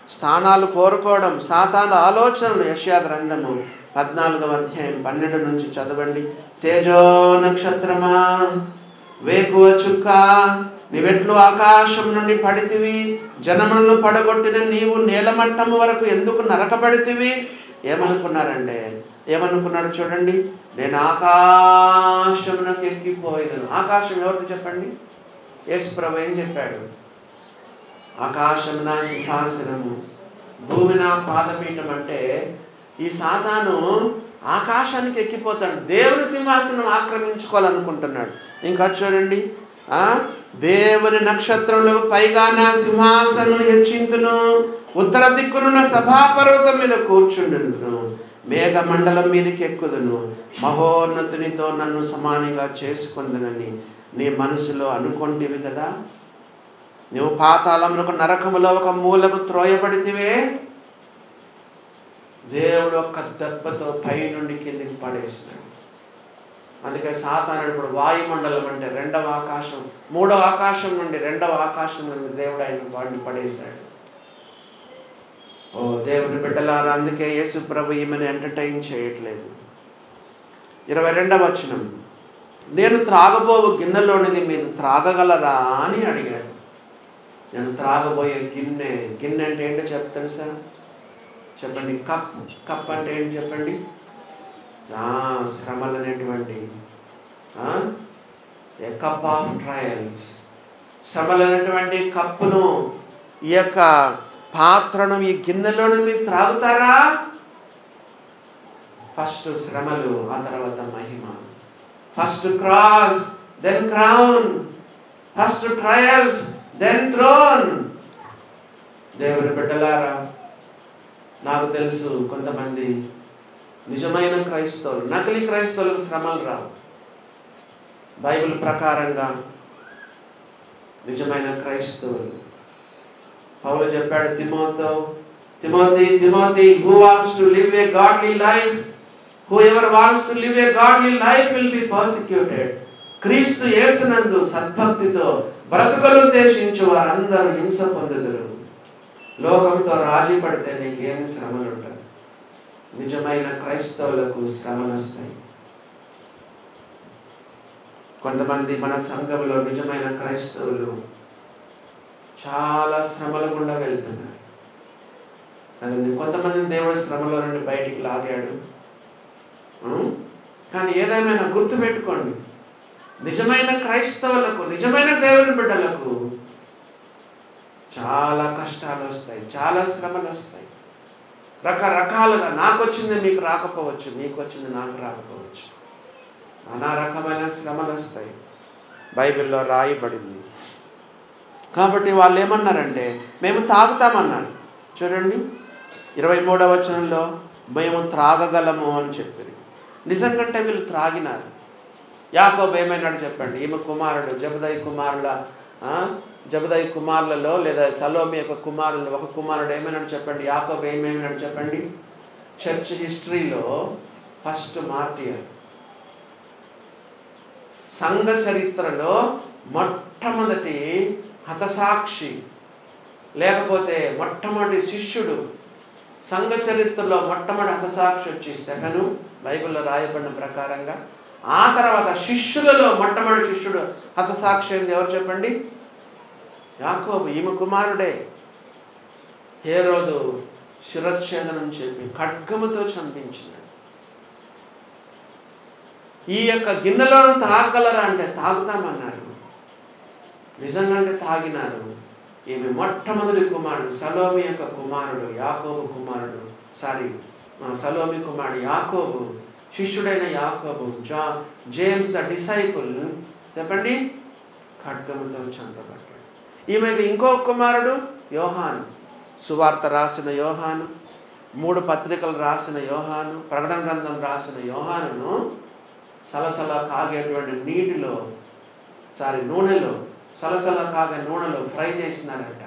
స్థానాలు కోరుకోవడం, సాతాను ఆలోచనలు. యెషయా గ్రంథము 14వ అధ్యాయం 12 నుంచి చదవండి. తేజో నక్షత్రమా, వేకువ చుక్క, నీవెట్లు ఆకాశం నుండి పడితివి, జనములను పడగొట్టిన నీవు నేలమట్టము వరకు ఎందుకు నరకబడితివి? ఏమనుకున్నారంటే, ఏమనుకున్నాడు చూడండి, నేను ఆకాశమునకు ఎక్కిపోయేదను. ఆకాశం ఎవరిది చెప్పండి? యేసు ప్రభు ఏం చెప్పాడు? ఆకాశం నా సింహాసనము, భూమి నా పాదపీఠం. అంటే ఈ సాతాను ఆకాశానికి ఎక్కిపోతాడు, దేవుని సింహాసనం ఆక్రమించుకోవాలనుకుంటున్నాడు. ఇంకా చూడండి, దేవుని నక్షత్రంలో పైగా నా సింహాసనం హెచ్చింతును, ఉత్తర దిక్కునున్న సభాపర్వతం మీద కూర్చుండును, మేఘ మండలం మీదకి ఎక్కుదును, మహోన్నతునితో నన్ను సమానిగా చేసుకుందునని నీ మనసులో అనుకుంటేవి కదా. నువ్వు పాతాళమునకు, నరకములో ఒక మూలకు త్రోయబడితివే, దేవుడు ఒక్క దెబ్బతో పై నుండి కిందికి పడేసినాడు. అందుకే సాతానుడు ఇప్పుడు వాయుమండలం అంటే 2వ ఆకాశం, 3వ ఆకాశం నుండి 2వ ఆకాశం నుండి దేవుడు ఆయన వాడిని పడేశాడు. ఓ దేవుని బిడ్డలారా, అందుకే యేసు ప్రభు ఈమెను ఎంటర్టైన్ చేయట్లేదు. 22వ వచనం, నేను త్రాగబోవు గిన్నెలోనిది మీరు త్రాగగలరా అని అడిగాడు. నేను త్రాగబోయే గిన్నె అంటే ఏంటో తెలుసా? చెప్పండి. కప్ అంటే ఏంటి చెప్పండి? శ్రమలు అనేటువంటి ఏ కప్ ఆఫ్ ట్రయల్స్, శ్రమలు అనేటువంటి కప్పును, ఈ యొక్క పాత్రను, ఈ గిన్నెలోని మీరు త్రాగుతారా? ఫస్ట్ శ్రమలు, ఆ తర్వాత మహిమ. First cross, then crown. First trials, then throne. దేవుని బిడ్డలారా, నాకు తెలుసు కొంతమంది నిజమైన క్రైస్తవులు, నకిలీ క్రైస్తవులకు శ్రమలు రావు. బైబిల్ ప్రకారంగా నిజమైన క్రైస్తవులు, పౌలు చెప్పాడు Timothy, who wants to live a godly life, whoever wants to live a godly life will be persecuted. క్రీస్తు యేసునందు సద్భక్తితో బ్రతుకులు ఉద్దేశించు వారందరూ హింస పొందుదురు. లోకంతో రాజీ పడితే నీకేమి శ్రమలు ఉంటాయి? నిజమైన క్రైస్తవులకు శ్రమలు వస్తాయి. కొంతమంది మన సంఘంలో నిజమైన క్రైస్తవులు చాలా శ్రమల గుండా వెళ్తున్నారు. కొంతమంది దేవుడు శ్రమలో నుండి బయటికి లాగాడు, కానీ ఏదేమైనా గుర్తుపెట్టుకోండి, నిజమైన క్రైస్తవులకు, నిజమైన దేవుని బిడ్డలకు చాలా కష్టాలు వస్తాయి, చాలా శ్రమలు వస్తాయి. రకరకాలుగా నాకు వచ్చింది మీకు రాకపోవచ్చు, మీకు వచ్చింది నాకు రాకపోవచ్చు. నానా రకమైన శ్రమలు వస్తాయి, బైబిల్లో రాయబడింది. కాబట్టి వాళ్ళు ఏమన్నారంటే మేము తాగుతామన్నారు. చూడండి 23వ వచనంలో మేము త్రాగగలము అని చెప్పారు. నిజంగా వీళ్ళు త్రాగినారు. యాకోబు ఏమైనాడు చెప్పండి? ఈమె కుమారుడు జబదయి కుమారులలో లేదా సలోమి యొక్క కుమారులు ఒక కుమారుడు ఏమైనాడు చెప్పండి? యాకోబు ఏమైనాడు చెప్పండి? చర్చ్ హిస్టరీలో ఫస్ట్ మార్టియర్, సంఘ చరిత్రలో మొట్టమొదటి హతసాక్షి, లేకపోతే మొట్టమొదటి శిష్యుడు. సంఘ చరిత్రలో మొట్టమొదటి హతసాక్షి వచ్చి స్టెఫెను, బైబిల్లో రాయబడిన ప్రకారంగా. ఆ తర్వాత శిష్యులలో మొట్టమొదటి శిష్యుడు హతసాక్షి అయింది ఎవరు చెప్పండి? యాకోబు, ఈమె కుమారుడే. హేరోదు శిరచ్ఛేదనం చెప్పి ఖడ్గముతో చంపించినాడు. ఈ యొక్క గిన్నెలో తాగలరా అంటే తాగుతామన్నారు. నిజంగా అంటే తాగినారు. ఈమె మొట్టమొదటి కుమారుడు, సలోమి యొక్క కుమారుడు, యాకోబు కుమారుడు, సలోమి కుమారుడు యాకోబు, శిష్యుడైన యాకోబు, జేమ్స్ ద డిసైపుల్ చెప్పండి, ఖడ్గముతో చంపబడ్డాడు. ఈమెకు ఇంకో కుమారుడు యోహాను, సువార్త రాసిన యోహాను, 3 పత్రికలు రాసిన యోహాను, ప్రకటన గ్రంథం రాసిన యోహానును సలసల కాగేటువంటి నూనెలో సలసల కాగే నూనెలో ఫ్రై చేసినారంట.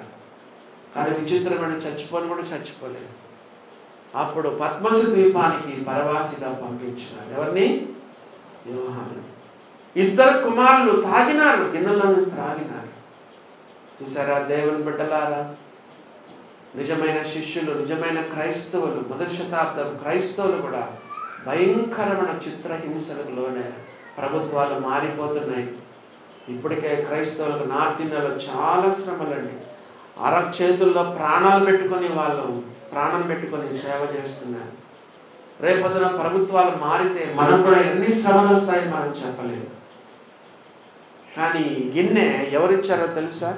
కానీ విచిత్రమైన చచ్చిపోలేదు. అప్పుడు పద్మసు ద్వీపానికి పరవాసిగా పంపించినారు. ఎవరిని? యోహాను. 2 కుమారులు తాగినారు, గిన్నెలను త్రాగినారు. చూసారా దేవుని బిడ్డలారా, నిజమైన శిష్యులు, నిజమైన క్రైస్తవులు, మొదటి శతాబ్దం క్రైస్తవులు కూడా భయంకరమైన చిత్రహింసలకు లోనే. ప్రభుత్వాలు మారిపోతున్నాయి. ఇప్పటికే క్రైస్తవులకు నార్త్ ఇండియాలో చాలా శ్రమలండి. చేతుల్లో ప్రాణం పెట్టుకొని సేవ చేస్తున్నారు. రేపొద్దున ప్రభుత్వాలు మారితే మనం కూడా ఎన్ని శ్రమలు వస్తాయి మనం చెప్పలేము. కానీ గిన్నె ఎవరిచ్చారో తెలుసా?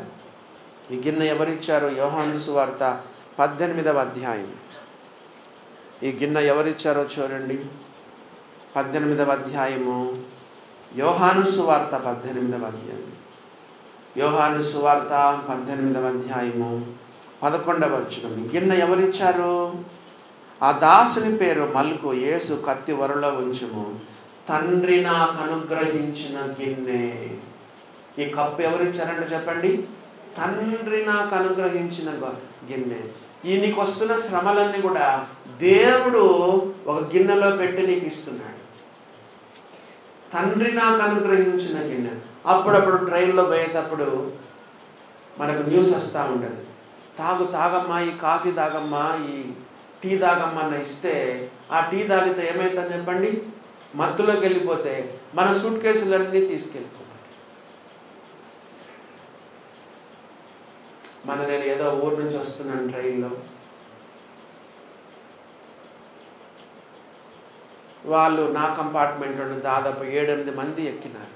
ఈ గిన్నె ఎవరిచ్చారో? యోహాను సువార్త 18వ అధ్యాయం. ఈ గిన్నె ఎవరిచ్చారో చూడండి. 18వ అధ్యాయము, యోహాను సువార్త 18వ అధ్యాయం. యోహాను సువార్త 18వ అధ్యాయము 11వ వచనం. గిన్నె ఎవరిచ్చారు? ఆ దాసుని పేరు మల్కు. యేసు కత్తి వరలో ఉంచుము, తండ్రి నాకు అనుగ్రహించిన గిన్నె. ఈ కప్పు ఎవరిచ్చారంటే చెప్పండి? తండ్రి నాకు అనుగ్రహించిన గిన్నె. ఈ నీకు వస్తున్న శ్రమలన్నీ కూడా దేవుడు ఒక గిన్నెలో పెట్టి నీకు ఇస్తున్నాడు. తండ్రి నాకు అనుగ్రహించిన గిన్నె. అప్పుడప్పుడు ట్రైన్లో పోయేటప్పుడు మనకు న్యూస్ వస్తూ ఉండదు. తాగమ్మా, ఈ కాఫీ తాగమ్మా, ఈ టీ తాగమ్మా అని ఇస్తే ఆ టీ తాగితే ఏమవుతుందని చెప్పండి? మత్తులోకి వెళ్ళిపోతే మన సూట్ కేసులన్నీ తీసుకెళ్ళిపోతాయి. నేను ఏదో ఊరు నుంచి వస్తున్నాను ట్రైన్లో, వాళ్ళు నా కంపార్ట్మెంట్లో దాదాపు 7-8 మంది ఎక్కినారు.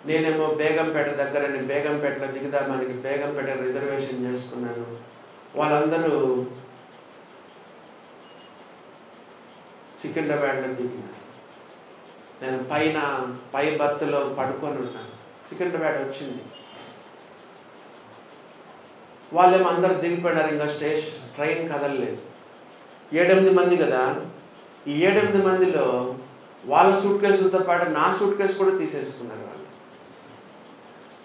నేనేమో బేగంపేట దగ్గర, బేగంపేటలో దిగుదామని బేగంపేట రిజర్వేషన్ చేసుకున్నాను. వాళ్ళందరూ సికింద్రాబాద్లో దిగినారు. నేను పై బర్త్లో పడుకొని ఉన్నాను. సికింద్రాబాద్ వచ్చింది. వాళ్ళేమో అందరు దిగిపోయినారు. ఇంకా ట్రైన్ కదలలేదు. 7-8 మంది కదా. ఈ 7-8 మందిలో వాళ్ళ సూట్ కేసులతో పాటు నా సూట్ కేసు కూడా తీసేసుకున్నారు వాళ్ళు.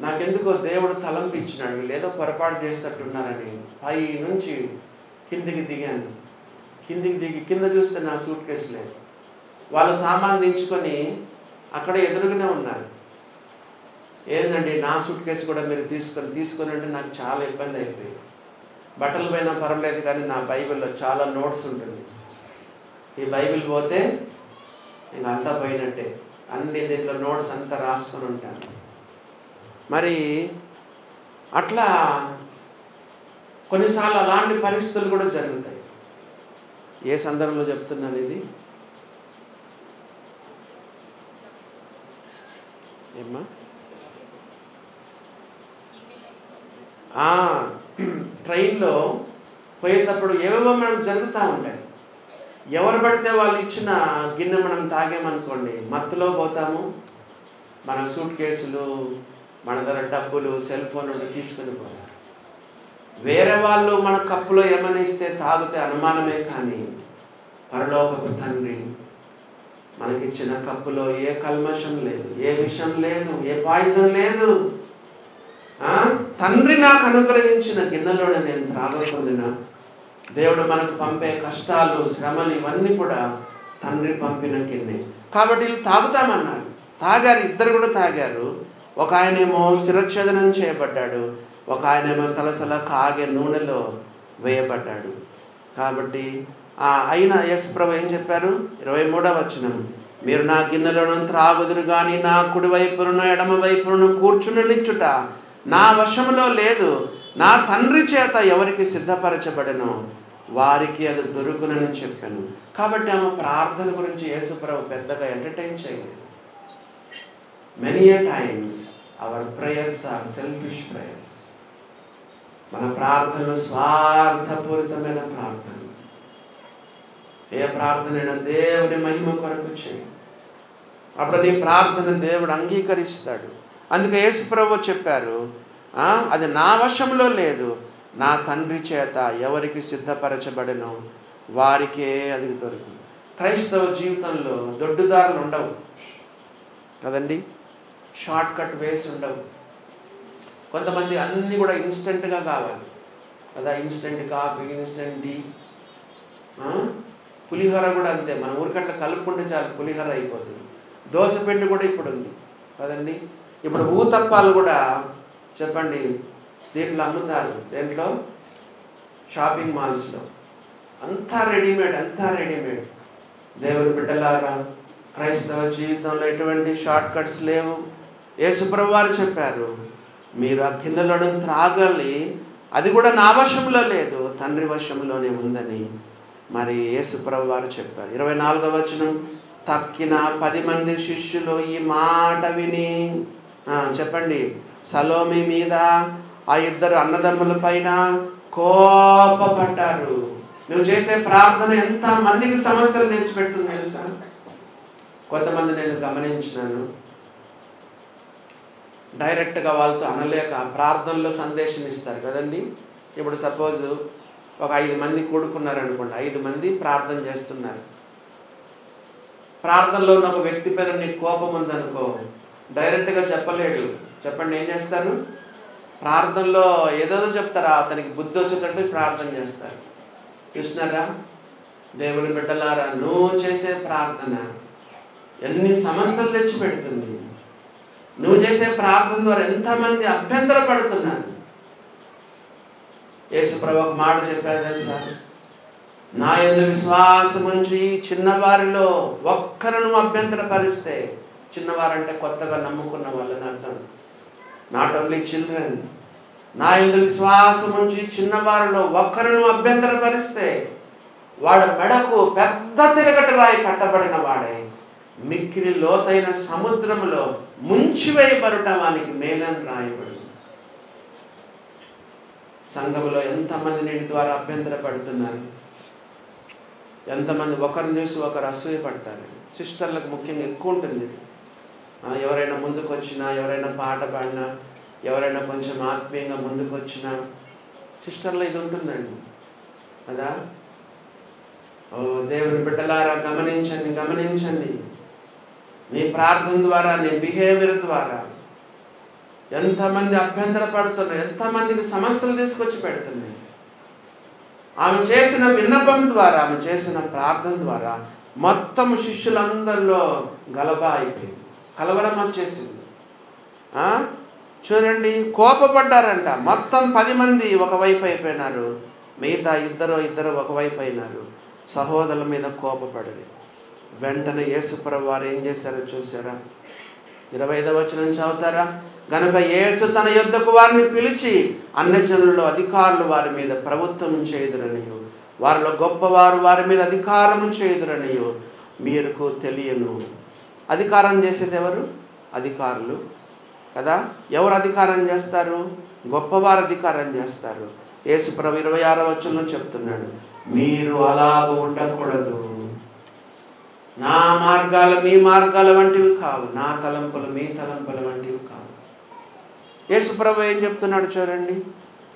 నాకెందుకో దేవుడు తలంపించినాడు, వీళ్ళు ఏదో పొరపాటు చేసేటట్టున్నారని పై నుంచి కిందికి దిగాను. కింద చూస్తే నా సూట్ కేసు లేదు. వాళ్ళు సామాన్ దించుకొని అక్కడ ఎదురుగానే ఉన్నారు. ఏంటండి నా సూట్ కేసు కూడా మీరు తీసుకొని అంటే నాకు చాలా ఇబ్బంది అయిపోయింది. బట్టలు పోయినా పర్వాలేదు కానీ నా బైబిల్లో చాలా నోట్స్ ఉంటుంది. ఈ బైబిల్ పోతే ఇంక అంతా పోయినట్టే. అన్ని దీంట్లో నోట్స్ అంతా రాసుకొని ఉంటాను. మరి అట్లా కొన్నిసార్లు అలాంటి పరిస్థితులు కూడా జరుగుతాయి. ఏ సందర్భంలో చెప్తున్నాను ఇది? ఏమ్మా? ట్రైన్లో పోయేటప్పుడు ఏవేవో మనకు జరుగుతూ ఉంటాయి. ఎవరు పడితే వాళ్ళు ఇచ్చిన గిన్నె మనం తాగామనుకోండి, మత్తులో పోతాము. మన సూట్ కేసులు, మన దగ్గర డబ్బులు, సెల్ ఫోన్లు తీసుకుని పోతారు. వేరే వాళ్ళు మన కప్పులో ఏమైనా ఇస్తే తాగితే అనుమానమే, కానీ పరలోకపు తండ్రి మనకిచ్చిన కప్పులో ఏ కల్మషం లేదు, ఏ విషం లేదు, ఏ పాయిజన్ లేదు. తండ్రి నాకు అనుగ్రహించిన గిన్నెలోనే నేను త్రాగకుందిన. దేవుడు మనకు పంపే కష్టాలు, శ్రమలు ఇవన్నీ కూడా తండ్రి పంపిన గిన్నె. కాబట్టి వీళ్ళు తాగుతామన్నారు. తాగారు, ఇద్దరు కూడా తాగారు. ఒక ఆయనేమో శిరఛేదనం చేయబడ్డాడు, ఒక ఆయనేమో సలసల కాగే నూనెలో వేయబడ్డాడు. కాబట్టి అయినా యేసు ప్రభు ఏం చెప్పారు? 23వ వచనం, మీరు నా గిన్నెలను త్రాగుదురు కానీ నా కుడి వైపును ఎడమ వైపును కూర్చునిచ్చుట నా వశములో లేదు. నా తండ్రి చేత ఎవరికి సిద్ధపరచబడనో వారికి అది దొరుకునని చెప్పాను. కాబట్టి ఆమె ప్రార్థన గురించి యేసు ప్రభు పెద్దగా ఎంటర్టైన్ చేయలేదు. Many a times our prayers are selfish prayers. మన ప్రార్థనలు స్వార్థపూరితమైన ప్రార్థన. ఏ ప్రార్థనైనా దేవుని మహిమ కొరకు చేయి. అప్పుడు నీ ప్రార్థన దేవుడు అంగీకరిస్తాడు. అందుకే యేసు ప్రభు చెప్పారు, అది నా వశంలో లేదు, నా తండ్రి చేత ఎవరికి సిద్ధపరచబడినో వారికే అది దొరుకుతుంది. క్రైస్తవ జీవితంలో దొడ్డుదారులు ఉండవు కదండి, షార్ట్ కట్ వేస్ ఉండవు. కొంతమంది అన్నీ కూడా ఇన్స్టెంట్గా కావాలి కదా, ఇన్స్టెంట్ కాఫీ, ఇన్స్టెంట్ టీ. పులిహోర కూడా అంతే, మన ఊరికట్లా కలుపుకుంటే చాలు పులిహోర అయిపోతుంది. దోసపిండి కూడా ఇప్పుడు ఉంది కదండి. ఇప్పుడు ఊతప్పాలు కూడా చెప్పండి దీంట్లో అమ్ముతారు, దేంట్లో? షాపింగ్ మాల్స్లో. అంతా రెడీమేడ్, అంతా రెడీమేడ్. దేవుని బిడ్డలారా, క్రైస్తవ జీవితంలో ఎటువంటి షార్ట్ కట్స్ లేవు. యేసుప్రభు వారు చెప్పారు, మీరు ఆ గిన్నెలను త్రాగాలి, అది కూడా నా వశంలో లేదు, తండ్రి వశంలోనే ఉందని మరి యేసుప్రభు వారు చెప్పారు. 24వ వచనం, తక్కిన 10 మంది శిష్యులు ఈ మాట విని చెప్పండి సలోమి మీద, ఆ 2 అన్నదమ్ముల పైన కోపపడ్డారు. నువ్వు చేసే ప్రార్థన ఎంత మందికి సమస్యలు తెచ్చిపెడుతుంది తెలుసా? కొంతమంది నేను గమనించినాను, డైరెక్ట్గా వాళ్ళతో అనలేక ప్రార్థనలో సందేశం ఇస్తారు కదండి. ఇప్పుడు సపోజ్ ఒక 5 మంది కూడుకున్నారనుకోండి, 5 మంది ప్రార్థన చేస్తున్నారు. ప్రార్థనలో ఉన్న ఒక వ్యక్తి పైన నీకు కోపం ఉందనుకో, డైరెక్ట్గా చెప్పలేడు. చెప్పండి ఏం చేస్తారు? ప్రార్థనలో ఏదో చెప్తారా, అతనికి బుద్ధి వచ్చేటట్టు ప్రార్థన చేస్తారు. చూసినారా దేవుని బిడ్డలారా, నువ్వు చేసే ప్రార్థన ఎన్ని సమస్యలు తెచ్చి పెడుతుంది. నువ్వు చేసే ప్రార్థన ద్వారా ఎంతమంది అభ్యంతర పడుతున్నారు. యేసుప్రభు ఒక మాట చెప్పారు తెలుసా, నా యందు విశ్వాసం ఉంచి చిన్నవారిలో ఒక్కరను అభ్యంతర పరిస్తే, చిన్నవారంటే కొత్తగా నమ్ముకున్న వాళ్ళని అర్థం, నాట్ ఓన్లీ చిల్డ్రన్. నా యందు విశ్వాసం ఉంచి చిన్నవారిలో ఒక్కరను అభ్యంతర పరిస్తే వాడు మెడకు పెద్ద తిరగటి రాయి కట్టబడిన వాడే మిక్కిలి లోతైన సముద్రంలో ముంచివేయబడుట వానికి మేలని రాయబడి. సంఘములో ఎంతమంది నీటి ద్వారా అభ్యంతర పడుతున్నారు, ఎంతమంది ఒకరిని చూసి ఒకరు అసూయ పడతారు. సిస్టర్లకు ముఖ్యంగా ఎక్కువ ఉంటుంది. ఎవరైనా ముందుకు వచ్చినా, ఎవరైనా పాట పాడినా, ఎవరైనా కొంచెం ఆత్మీయంగా ముందుకు వచ్చినా సిస్టర్లో ఇది ఉంటుందండి కదా. ఓ దేవుని బిడ్డలారా, గమనించండి గమనించండి. నీ ప్రార్థన ద్వారా, నీ బిహేవియర్ ద్వారా ఎంతమంది అభ్యంతర పడుతున్నారు, ఎంతమందికి సమస్యలు తీసుకొచ్చి పెడుతున్నాయి. ఆమె చేసిన విన్నపం ద్వారా, ఆమె చేసిన ప్రార్థన ద్వారా మొత్తం శిష్యులందరిలో గలబా అయిపోయింది, కలవరం వచ్చేసింది. చూడండి, కోపపడ్డారంట. మొత్తం 10 మంది ఒకవైపు అయిపోయినారు, మిగతా ఇద్దరు ఒకవైపు అయినారు. సహోదరుల మీద కోపపడరు. వెంటనే యేసుప్రభు వారు ఏం చేశారో చూసారా? 25వ వచనం చదువుతారా? గనుక యేసు తన యొద్దకు వారిని పిలిచి, అన్యజనులలో అధికారులు వారి మీద ప్రభుత్వం చేయుదురనియు వారిలో గొప్పవారు వారి మీద అధికారం చేయుదురనియు మీకు తెలియను. అధికారం చేసేది ఎవరు? అధికారులు కదా. ఎవరు అధికారం చేస్తారు? గొప్పవారు అధికారం చేస్తారు. యేసుప్రభు 26వ వచనంలో చెప్తున్నాడు, మీరు అలాగ ఉండకూడదు. నా మార్గాలు మీ మార్గాల వంటివి కావు, నా తలంపులు మీ తలంపుల వంటివి కావు. యేసుప్రభు ఏం చెప్తున్నాడు చూడండి.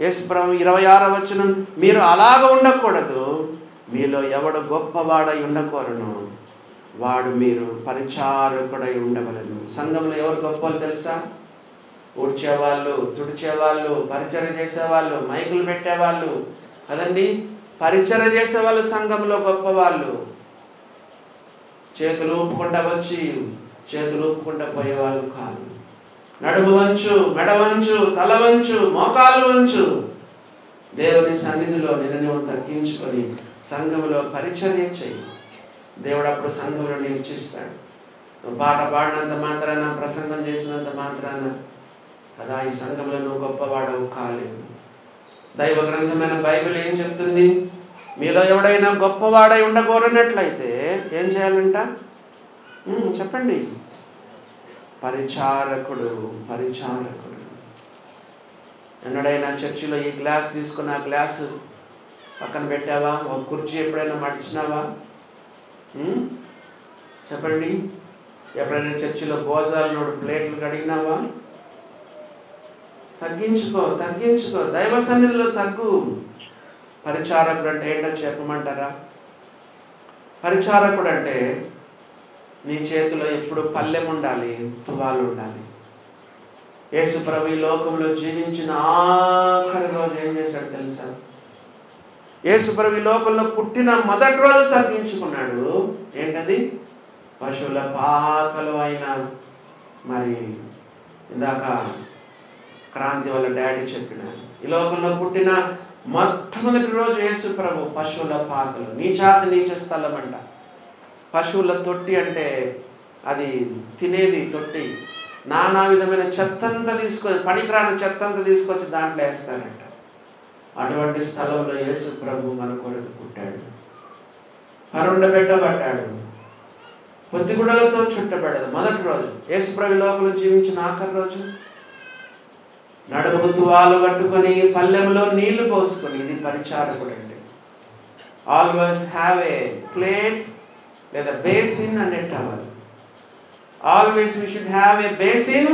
యేసుప్రభు 26వ వచనం, మీరు అలాగ ఉండకూడదు. మీలో ఎవడు గొప్పవాడై ఉండకూడను వాడు మీరు పరిచారకుడై ఉండవలను. సంఘంలో ఎవరు గొప్పలు తెలుసా? ఊడ్చేవాళ్ళు, తుడిచేవాళ్ళు, పరిచర్య చేసేవాళ్ళు, మైకులు పెట్టేవాళ్ళు కదండి. పరిచర్య చేసేవాళ్ళు సంఘంలో గొప్పవాళ్ళు. చేతులు ఊపుకుంటా వచ్చి చేతులు ఊపుకుంటా పోయేవాళ్ళు కాదు. నడుము వంచు, మెడ వంచు, తల వంచు, మోకాళ్ళు వంచు. దేవుని సన్నిధిలో నిన్ను తగ్గించుకొని సంఘంలో పరిచర్య చేయి. దేవుడు అప్పుడు సంఘంలో నిలిచిస్తాడు. నువ్వు పాట పాడినంత మాత్రాన, ప్రసంగం చేసినంత మాత్రాన కదా ఈ సంఘంలో నువ్వు గొప్పవాడవు కాలేవు. దైవ గ్రంథమైన బైబిల్ ఏం చెప్తుంది? మీలో ఎవడైనా గొప్పవాడై ఉండకూడనట్లయితే ఏం చేయాలంట? చెప్పండి. పరిచారకుడు. పరిచారకుడు. ఎన్నడైనా చర్చిలో ఈ గ్లాస్ తీసుకుని ఆ గ్లాసు పక్కన పెట్టావా? ఒక కుర్చీ ఎప్పుడైనా మడిచినావా? చెప్పండి. ఎప్పుడైనా చర్చిలో భోజనాలు ప్లేట్లు కడిగినావా? తగ్గించుకో, తగ్గించుకో. దైవ సన్నిధిలో తగ్గు. పరిచారకుడు అంటే ఏంటో చెప్పమంటారా? పరిచారకుడు అంటే నీ చేతిలో ఎప్పుడు పల్లెం ఉండాలి, తువాలు ఉండాలి. యేసుప్రభు ఈ లోకంలో జీవించిన ఆఖరి రోజు ఏం చేశాడు తెలుసా? యేసుప్రభు ఈ లోకంలో పుట్టిన మొదటి రోజు తగ్గించుకున్నాడు. ఏంటది? పశువుల పాకలు అయిన, మరి ఇందాక క్రాంతి వాళ్ళ డాడీ చెప్పినారు, ఈ లోకంలో పుట్టిన మొట్టమొదటి రోజు యేసుప్రభు పశువుల పాకలు, నీచాతి నీచ స్థలం అంట. పశువుల తొట్టి అంటే అది తినేది తొట్టి. నానా విధమైన చెత్తంతా తీసుకొని, పనికిరాని చెత్తంతా తీసుకొచ్చి దాంట్లో వేస్తారంట. అటువంటి స్థలంలో యేసుప్రభు మన కొరకు పుట్టాడు. పరుండబెట్టబడ్డాడు. పొత్తిగుడలతో చుట్టబడ్డది మొదటి రోజు. యేసుప్రభు లోకంలో జీవించిన ఆఖరి రోజు. నడుముకు తువాలు కట్టుకొని పల్లెంలో నీళ్లు పోసుకొని, ఇది పరిచారకుడు అండి. ఆల్వేస్ హ్యావ్ ఏ ప్లేట్ లేదా basin and a towel. Always we should have a basin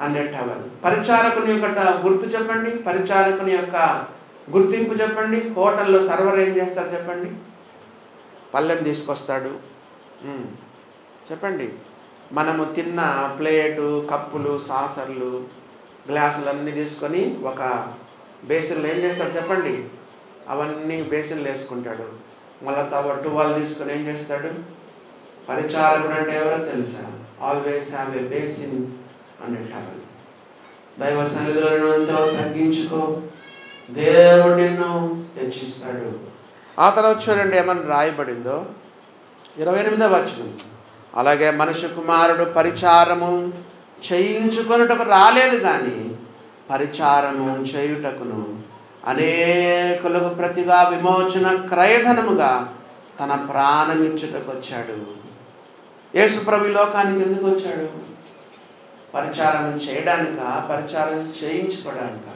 and a towel. పరిచారకుని యొక్క గుర్తు చెప్పండి. పరిచారకుని యొక్క గుర్తింపు చెప్పండి. హోటల్లో సర్వర్ ఏం చేస్తారు చెప్పండి? పల్లెం తీసుకొస్తాడు. చెప్పండి. మనము తిన్న ప్లేటు, కప్పులు, సాసర్లు, గ్లాసులు అన్నీ తీసుకొని ఒక బేసిన్లో ఏం చేస్తాడు చెప్పండి? అవన్నీ బేసిన్లు వేసుకుంటాడు. మళ్ళీ టువాల్ తీసుకొని ఏం చేస్తాడు? పరిచారకుడు అంటే ఎవరో తెలుసా? Always have a basin and a towel. దైవ సన్నిధిలో ఎంతో తగ్గించుకో, దేవుడు నిన్ను హెచ్చిస్తాడు. ఆ తర్వాత చూడండి ఏమని రాయబడిందో 28వ వచనం. అలాగే మనుష్య కుమారుడు పరిచారము చేయించుకొనుటకు రాలేదు కానీ పరిచారము చేయుటకును అనేకులకు ప్రతిగా విమోచన క్రయధనముగా తన ప్రాణమిచ్చుటకు వచ్చాడు. యేసుప్రభు లోకానికి ఎందుకు వచ్చాడు? పరిచారం చేయడానిక, పరిచారం చేయించుకోవడానిక?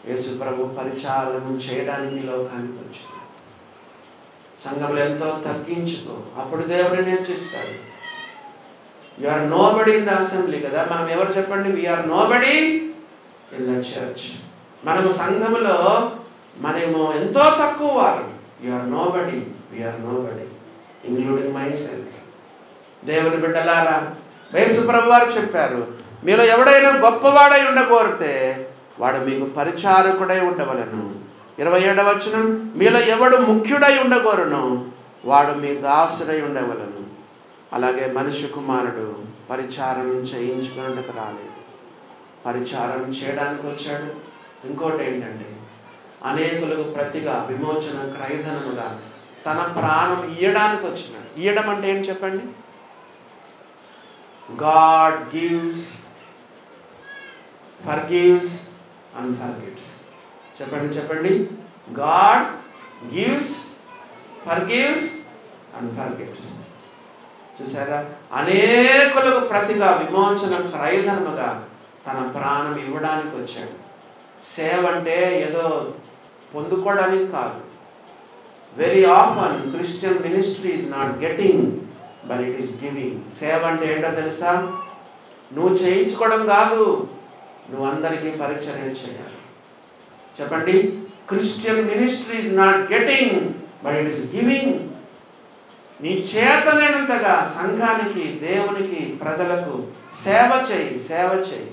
యేసుప్రభు పరిచారం చేయడానికి లోకానికి వచ్చాడు. సంఘంలో ఎంతో తగ్గించుకో, అప్పుడు దేవుడిని హెచ్చిస్తాడు. You are nobody in the assembly కదా. మనం ఎవరు చెప్పండి? We are nobody in the church. మనము సంఘములో మనము ఎంతో తక్కువ వారు. You are nobody, we are nobody, including myself. దేవుని బిడ్డలారా, యేసుప్రభు వారు చెప్పారు, మీలో ఎవడైనా గొప్పవాడై ఉండకూరితే వాడు మీకు పరిచారకుడై ఉండవలను. 27వ వచనం, మీలో ఎవడు ముఖ్యుడై ఉండకూరను వాడు మీ దాసుడై ఉండవలను. అలాగే మనుష్య కుమారుడు పరిచారం చేయించుకున్నట్టుకు రాలేదు, పరిచారం చేయడానికి వచ్చాడు. ఇంకోటి ఏంటంటే అనేకులకు ప్రతిగా విమోచన క్రయధనముగా తన ప్రాణం ఇయ్యడానికి వచ్చినాడు. ఇయ్యడం అంటే ఏం చెప్పండి? God gives, forgives and forgives. చెప్పండి చెప్పండి. God gives, forgives and forgives. చూసారా, అనేకులకు ప్రతిగా విమోచన క్రయధర్మగా తన ప్రాణం ఇవ్వడానికి వచ్చాడు. సేవ అంటే ఏదో పొందుకోవడానికి కాదు. Very often Christian ministry is not getting but it is giving. సేవ అంటే ఏంటో తెలుసా? నువ్వు చేయించుకోవడం కాదు, నువ్వు అందరికీ పరిచర్య చేయాలి. చెప్పండి, Christian ministry is not getting but it is giving. నీ చేతనైనంతగా సంఘానికి, దేవునికి, ప్రజలకు సేవ చేయి, సేవ చేయి.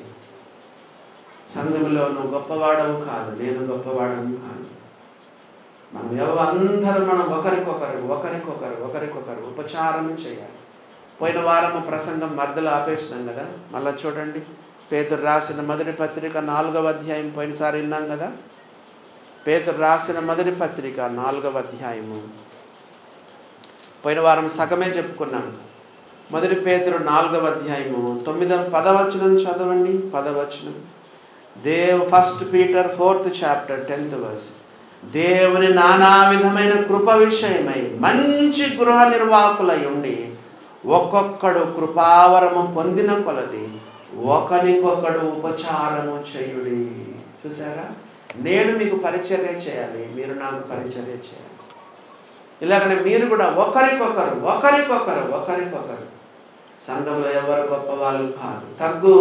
సంఘంలో నువ్వు గొప్పవాడవు కాదు, నేను గొప్పవాడము కాదు. మనం అందరం మనం ఒకరికొకరు ఉపచారం చేయాలి. పోయిన వారము ప్రసంగం మధ్యలో ఆపేసినాం కదా. మళ్ళీ చూడండి, పేతురు రాసిన మొదటి పత్రిక 4వ అధ్యాయం పోయినసారి విన్నాం కదా. పేతురు రాసిన మొదటి పత్రిక 4వ అధ్యాయము పోయిన వారం సగమే చెప్పుకున్నాం. మొదటి పేతురు 4వ అధ్యాయము 10వ వచనం చదవండి. 10వ వచనం, 1 Peter 4th chapter 10th verse. దేవుని నానా విధమైన కృప విషయమై మంచి గృహ నిర్వాహకులై ఉండి ఒక్కొక్కడు కృపావరము పొందిన కొలది ఒకరికొకడు ఉపచారము చేయుడి. చూసారా, నేను మీకు పరిచర్య చేయాలి, మీరు నాకు పరిచర్య చేయాలి. ఇలాగనే మీరు కూడా ఒకరికొకరు. సంఘంలో ఎవరు గొప్ప వాళ్ళు కాదు. తగ్గు.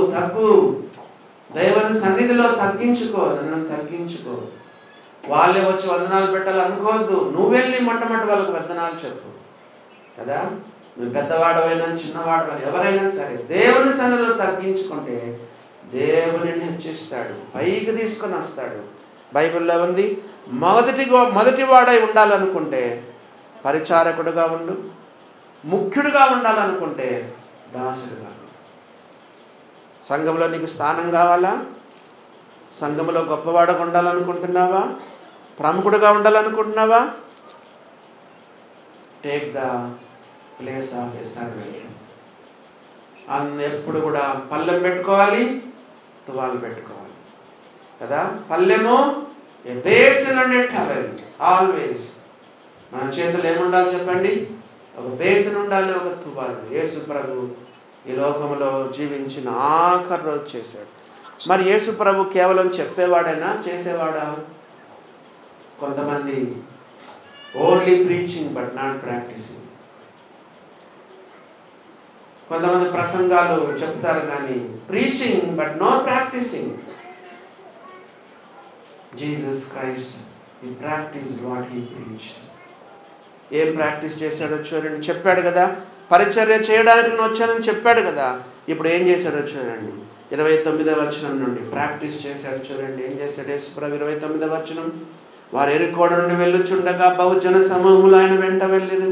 దేవుని సన్నిధిలో తగ్గించుకో, నన్ను తగ్గించుకో. వాళ్ళే వచ్చి వందనాలు పెట్టాలనుకోవద్దు. నువ్వు వెళ్ళి మొట్టమొదటి వాళ్ళకి వందనాలు చెప్పు కదా. నువ్వు పెద్దవాడవైనా చిన్నవాడవైనా ఎవరైనా సరే దేవుని సన్నిధిలో తగ్గించుకుంటే దేవుని హెచ్చిస్తాడు, పైకి తీసుకొని వస్తాడు. బైబిల్లో ఉంది, మొదటి వాడై ఉండాలనుకుంటే పరిచారకుడుగా ఉండు, ముఖ్యుడిగా ఉండాలనుకుంటే దాసుడుగా. సంఘంలో నీకు స్థానం కావాలా? సంఘంలో గొప్పవాడుగా ఉండాలనుకుంటున్నావా? ప్రముఖుడుగా ఉండాలనుకుంటున్నావా? Take the place of a servant. ఎప్పుడు కూడా పళ్ళెం పెట్టుకోవాలి, తువాలు పెట్టుకోవాలి కదా. పళ్ళెము a basin and a towel always. మన చేతులు ఏముండాలి చెప్పండి? ఒక బేసిన్ ఉండాలి, ఒక తువాలు. యేసు ప్రభు ఈ లోకంలో జీవించిన ఆఖరి రోజు చేశాడు. మరి యేసు ప్రభు కేవలం చెప్పేవాడైనా, చేసేవాడా? కొంతమంది only preaching but not practising. కొంతమంది ప్రసంగాలు చెప్తారు కానీ preaching but no practising. Jesus Christ he practised what he preached. ఏం ప్రాక్టీస్ చేశాడో చూడండి. చెప్పాడు కదా, పరిచర్య చేయడానికి నేను వచ్చానని చెప్పాడు కదా. ఇప్పుడు ఏం చేశాడో చూడండి. 29వ వచనం నుండి ప్రాక్టీస్ చేశాడు చూడండి. ఏం చేశాడు యేసుప్రభు? 29వ వచనం, వారు యెరికో నుండి వెళ్ళుచుండగా బహుజన సమూహములు ఆయన వెంట వెళ్ళిరి.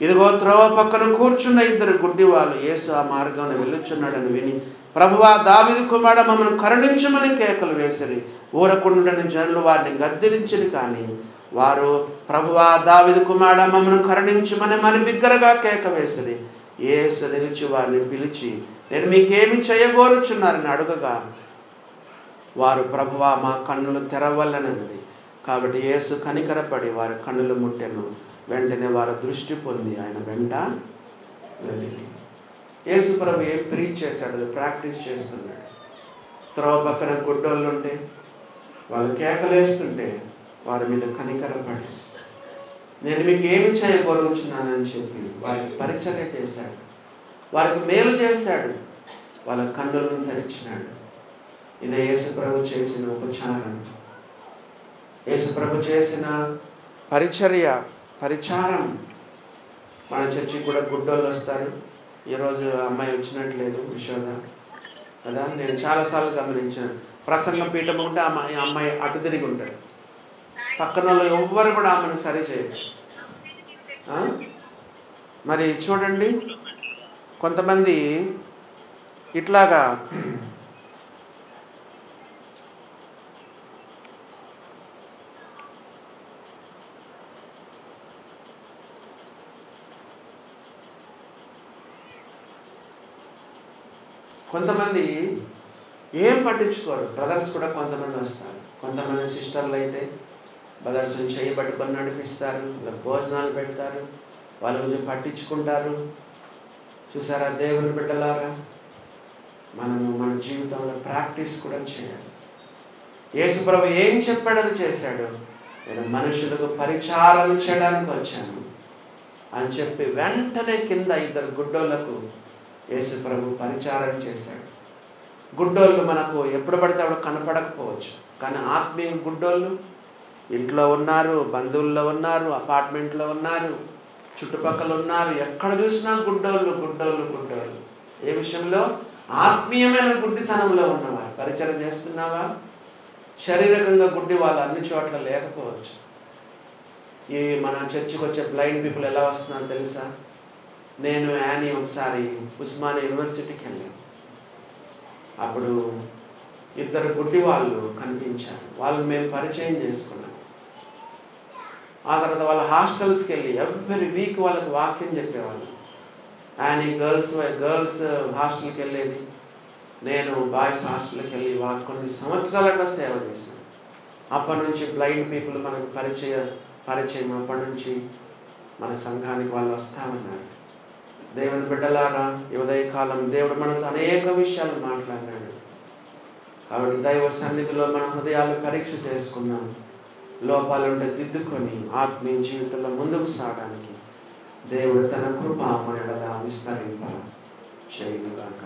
ఇదిగో త్రోవ పక్కన కూర్చున్న 2 గుడ్డివాళ్ళు యేసు ఆ మార్గం వెళ్ళుచున్నాడని విని, ప్రభువా దావీదు కుమారుడా మమ్మల్ని కరుణించమని కేకలు వేసిరి. ఊరకుండుటని జనులు వారిని గద్దిరించిరి. కానీ వారు ప్రభువా దావీదు కుమారుడా మమ్మల్ని కరుణించమని బిగ్గరగా కేక వేసిరి. యేసు నిలిచి వారిని పిలిచి, నేను మీకేమి చేయగోరుచున్నారని అడుగగా వారు ప్రభువా మా కన్నులు తెరవలనన్నది. కాబట్టి యేసు కనికరపడి వారి కన్నులు ముట్టెను. వెంటనే వారు దృష్టి పొంది ఆయన వెంట వెళ్ళి. యేసు ప్రభు ఏం ప్రీచ్ చేశాడు? ప్రాక్టీస్ చేస్తున్నాడు. త్రోవ పక్కన గుడ్డోళ్ళు ఉంటే, వాళ్ళు కేకలేస్తుంటే వారి మీద కనికరపడి, నేను మీకు ఏమి చేయగోరుచున్నానని చెప్పి వారికి పరిచర్య చేశాడు. వారికి మేలు చేశాడు, వాళ్ళ కన్నులను తెరిచినాడు. ఇదే యేసు ప్రభు చేసిన ఉపచారం, యేసు ప్రభు చేసిన పరిచారం. మన చర్చికి కూడా గుడ్డోళ్ళు వస్తారు. ఈరోజు అమ్మాయి వచ్చినట్లేదు, యశోద కదా. నేను చాలాసార్లు గమనించాను, ప్రసంగ పీఠం ఉంటే అమ్మాయి అటు తిరిగి ఉంటారు. పక్కన వాళ్ళు ఎవ్వరు కూడా ఆమెను సరి చేయరు. మరి చూడండి, కొంతమంది ఇట్లాగా కొంతమంది ఏం పట్టించుకోరు. బ్రదర్స్ కూడా కొంతమంది వస్తారు, కొంతమంది సిస్టర్లు అయితే ప్రదర్శన చేయబట్టుకొని నడిపిస్తారు, వాళ్ళకి భోజనాలు పెడతారు, వాళ్ళ కొంచెం పట్టించుకుంటారు. చూసారా దేవుని బిడ్డలారా, మనము మన జీవితంలో ప్రాక్టీస్ కూడా చేయాలి. యేసుప్రభు ఏం చెప్పాడు అది చేశాడు. నేను మనుషులకు పరిచారం చేయడానికి వచ్చాను అని చెప్పి వెంటనే కింద 2 గుడ్డోళ్లకు యేసుప్రభు పరిచారం చేశాడు. గుడ్డోళ్ళు మనకు ఎప్పుడు పడితే అప్పుడు కనపడకపోవచ్చు, కానీ ఆత్మీయ గుడ్డోళ్ళు ఇంట్లో ఉన్నారు, బంధువుల్లో ఉన్నారు, అపార్ట్మెంట్లో ఉన్నారు, చుట్టుపక్కల ఉన్నారు. ఎక్కడ చూసినా గుడ్డోళ్ళు గుడ్డోళ్ళు గుడ్డోళ్ళు. ఏ విషయంలో? ఆత్మీయమైన గుడ్డితనంలో ఉన్నవారు. పరిచయం చేస్తున్నావా? శారీరకంగా గుడ్డి వాళ్ళు అన్ని చోట్ల లేకపోవచ్చు. ఈ మన చర్చికి వచ్చే బ్లైండ్ పీపుల్ ఎలా వస్తున్నారో తెలుసా? నేను యానీ ఒకసారి ఉస్మానియా యూనివర్సిటీకి వెళ్ళాను. అప్పుడు 2 గుడ్డి వాళ్ళు కనిపించారు. వాళ్ళు మేము పరిచయం చేసుకున్నాం. ఆ తర్వాత వాళ్ళ హాస్టల్స్కి వెళ్ళి ఎవ్రీ వీక్ వాళ్ళకి వాక్యం చెప్పేవాళ్ళు. యానీ గర్ల్స్ హాస్టల్కి వెళ్ళేది, నేను బాయ్స్ హాస్టల్కి వెళ్ళి కొన్ని సంవత్సరాలుగా సేవ చేశాను. అప్పటి నుంచి బ్లైండ్ పీపుల్ మనకు పరిచయం అప్పటి నుంచి మన సంఘానికి వాళ్ళు వస్తామన్నారు. దేవుని బిడ్డలారా, ఈ ఉదయకాలం దేవుడు మనతో అనేక విషయాలు మాట్లాడినాడు. కాబట్టి దైవ సన్నిధిలో మన హృదయాలు పరీక్ష చేసుకున్నాం. లోపాలుంటే దిద్దుకొని ఆత్మీయ జీవితంలో ముందుకు సాగడానికి దేవుడు తన కృప మన ఎడల విస్తరింప చేయుగాక.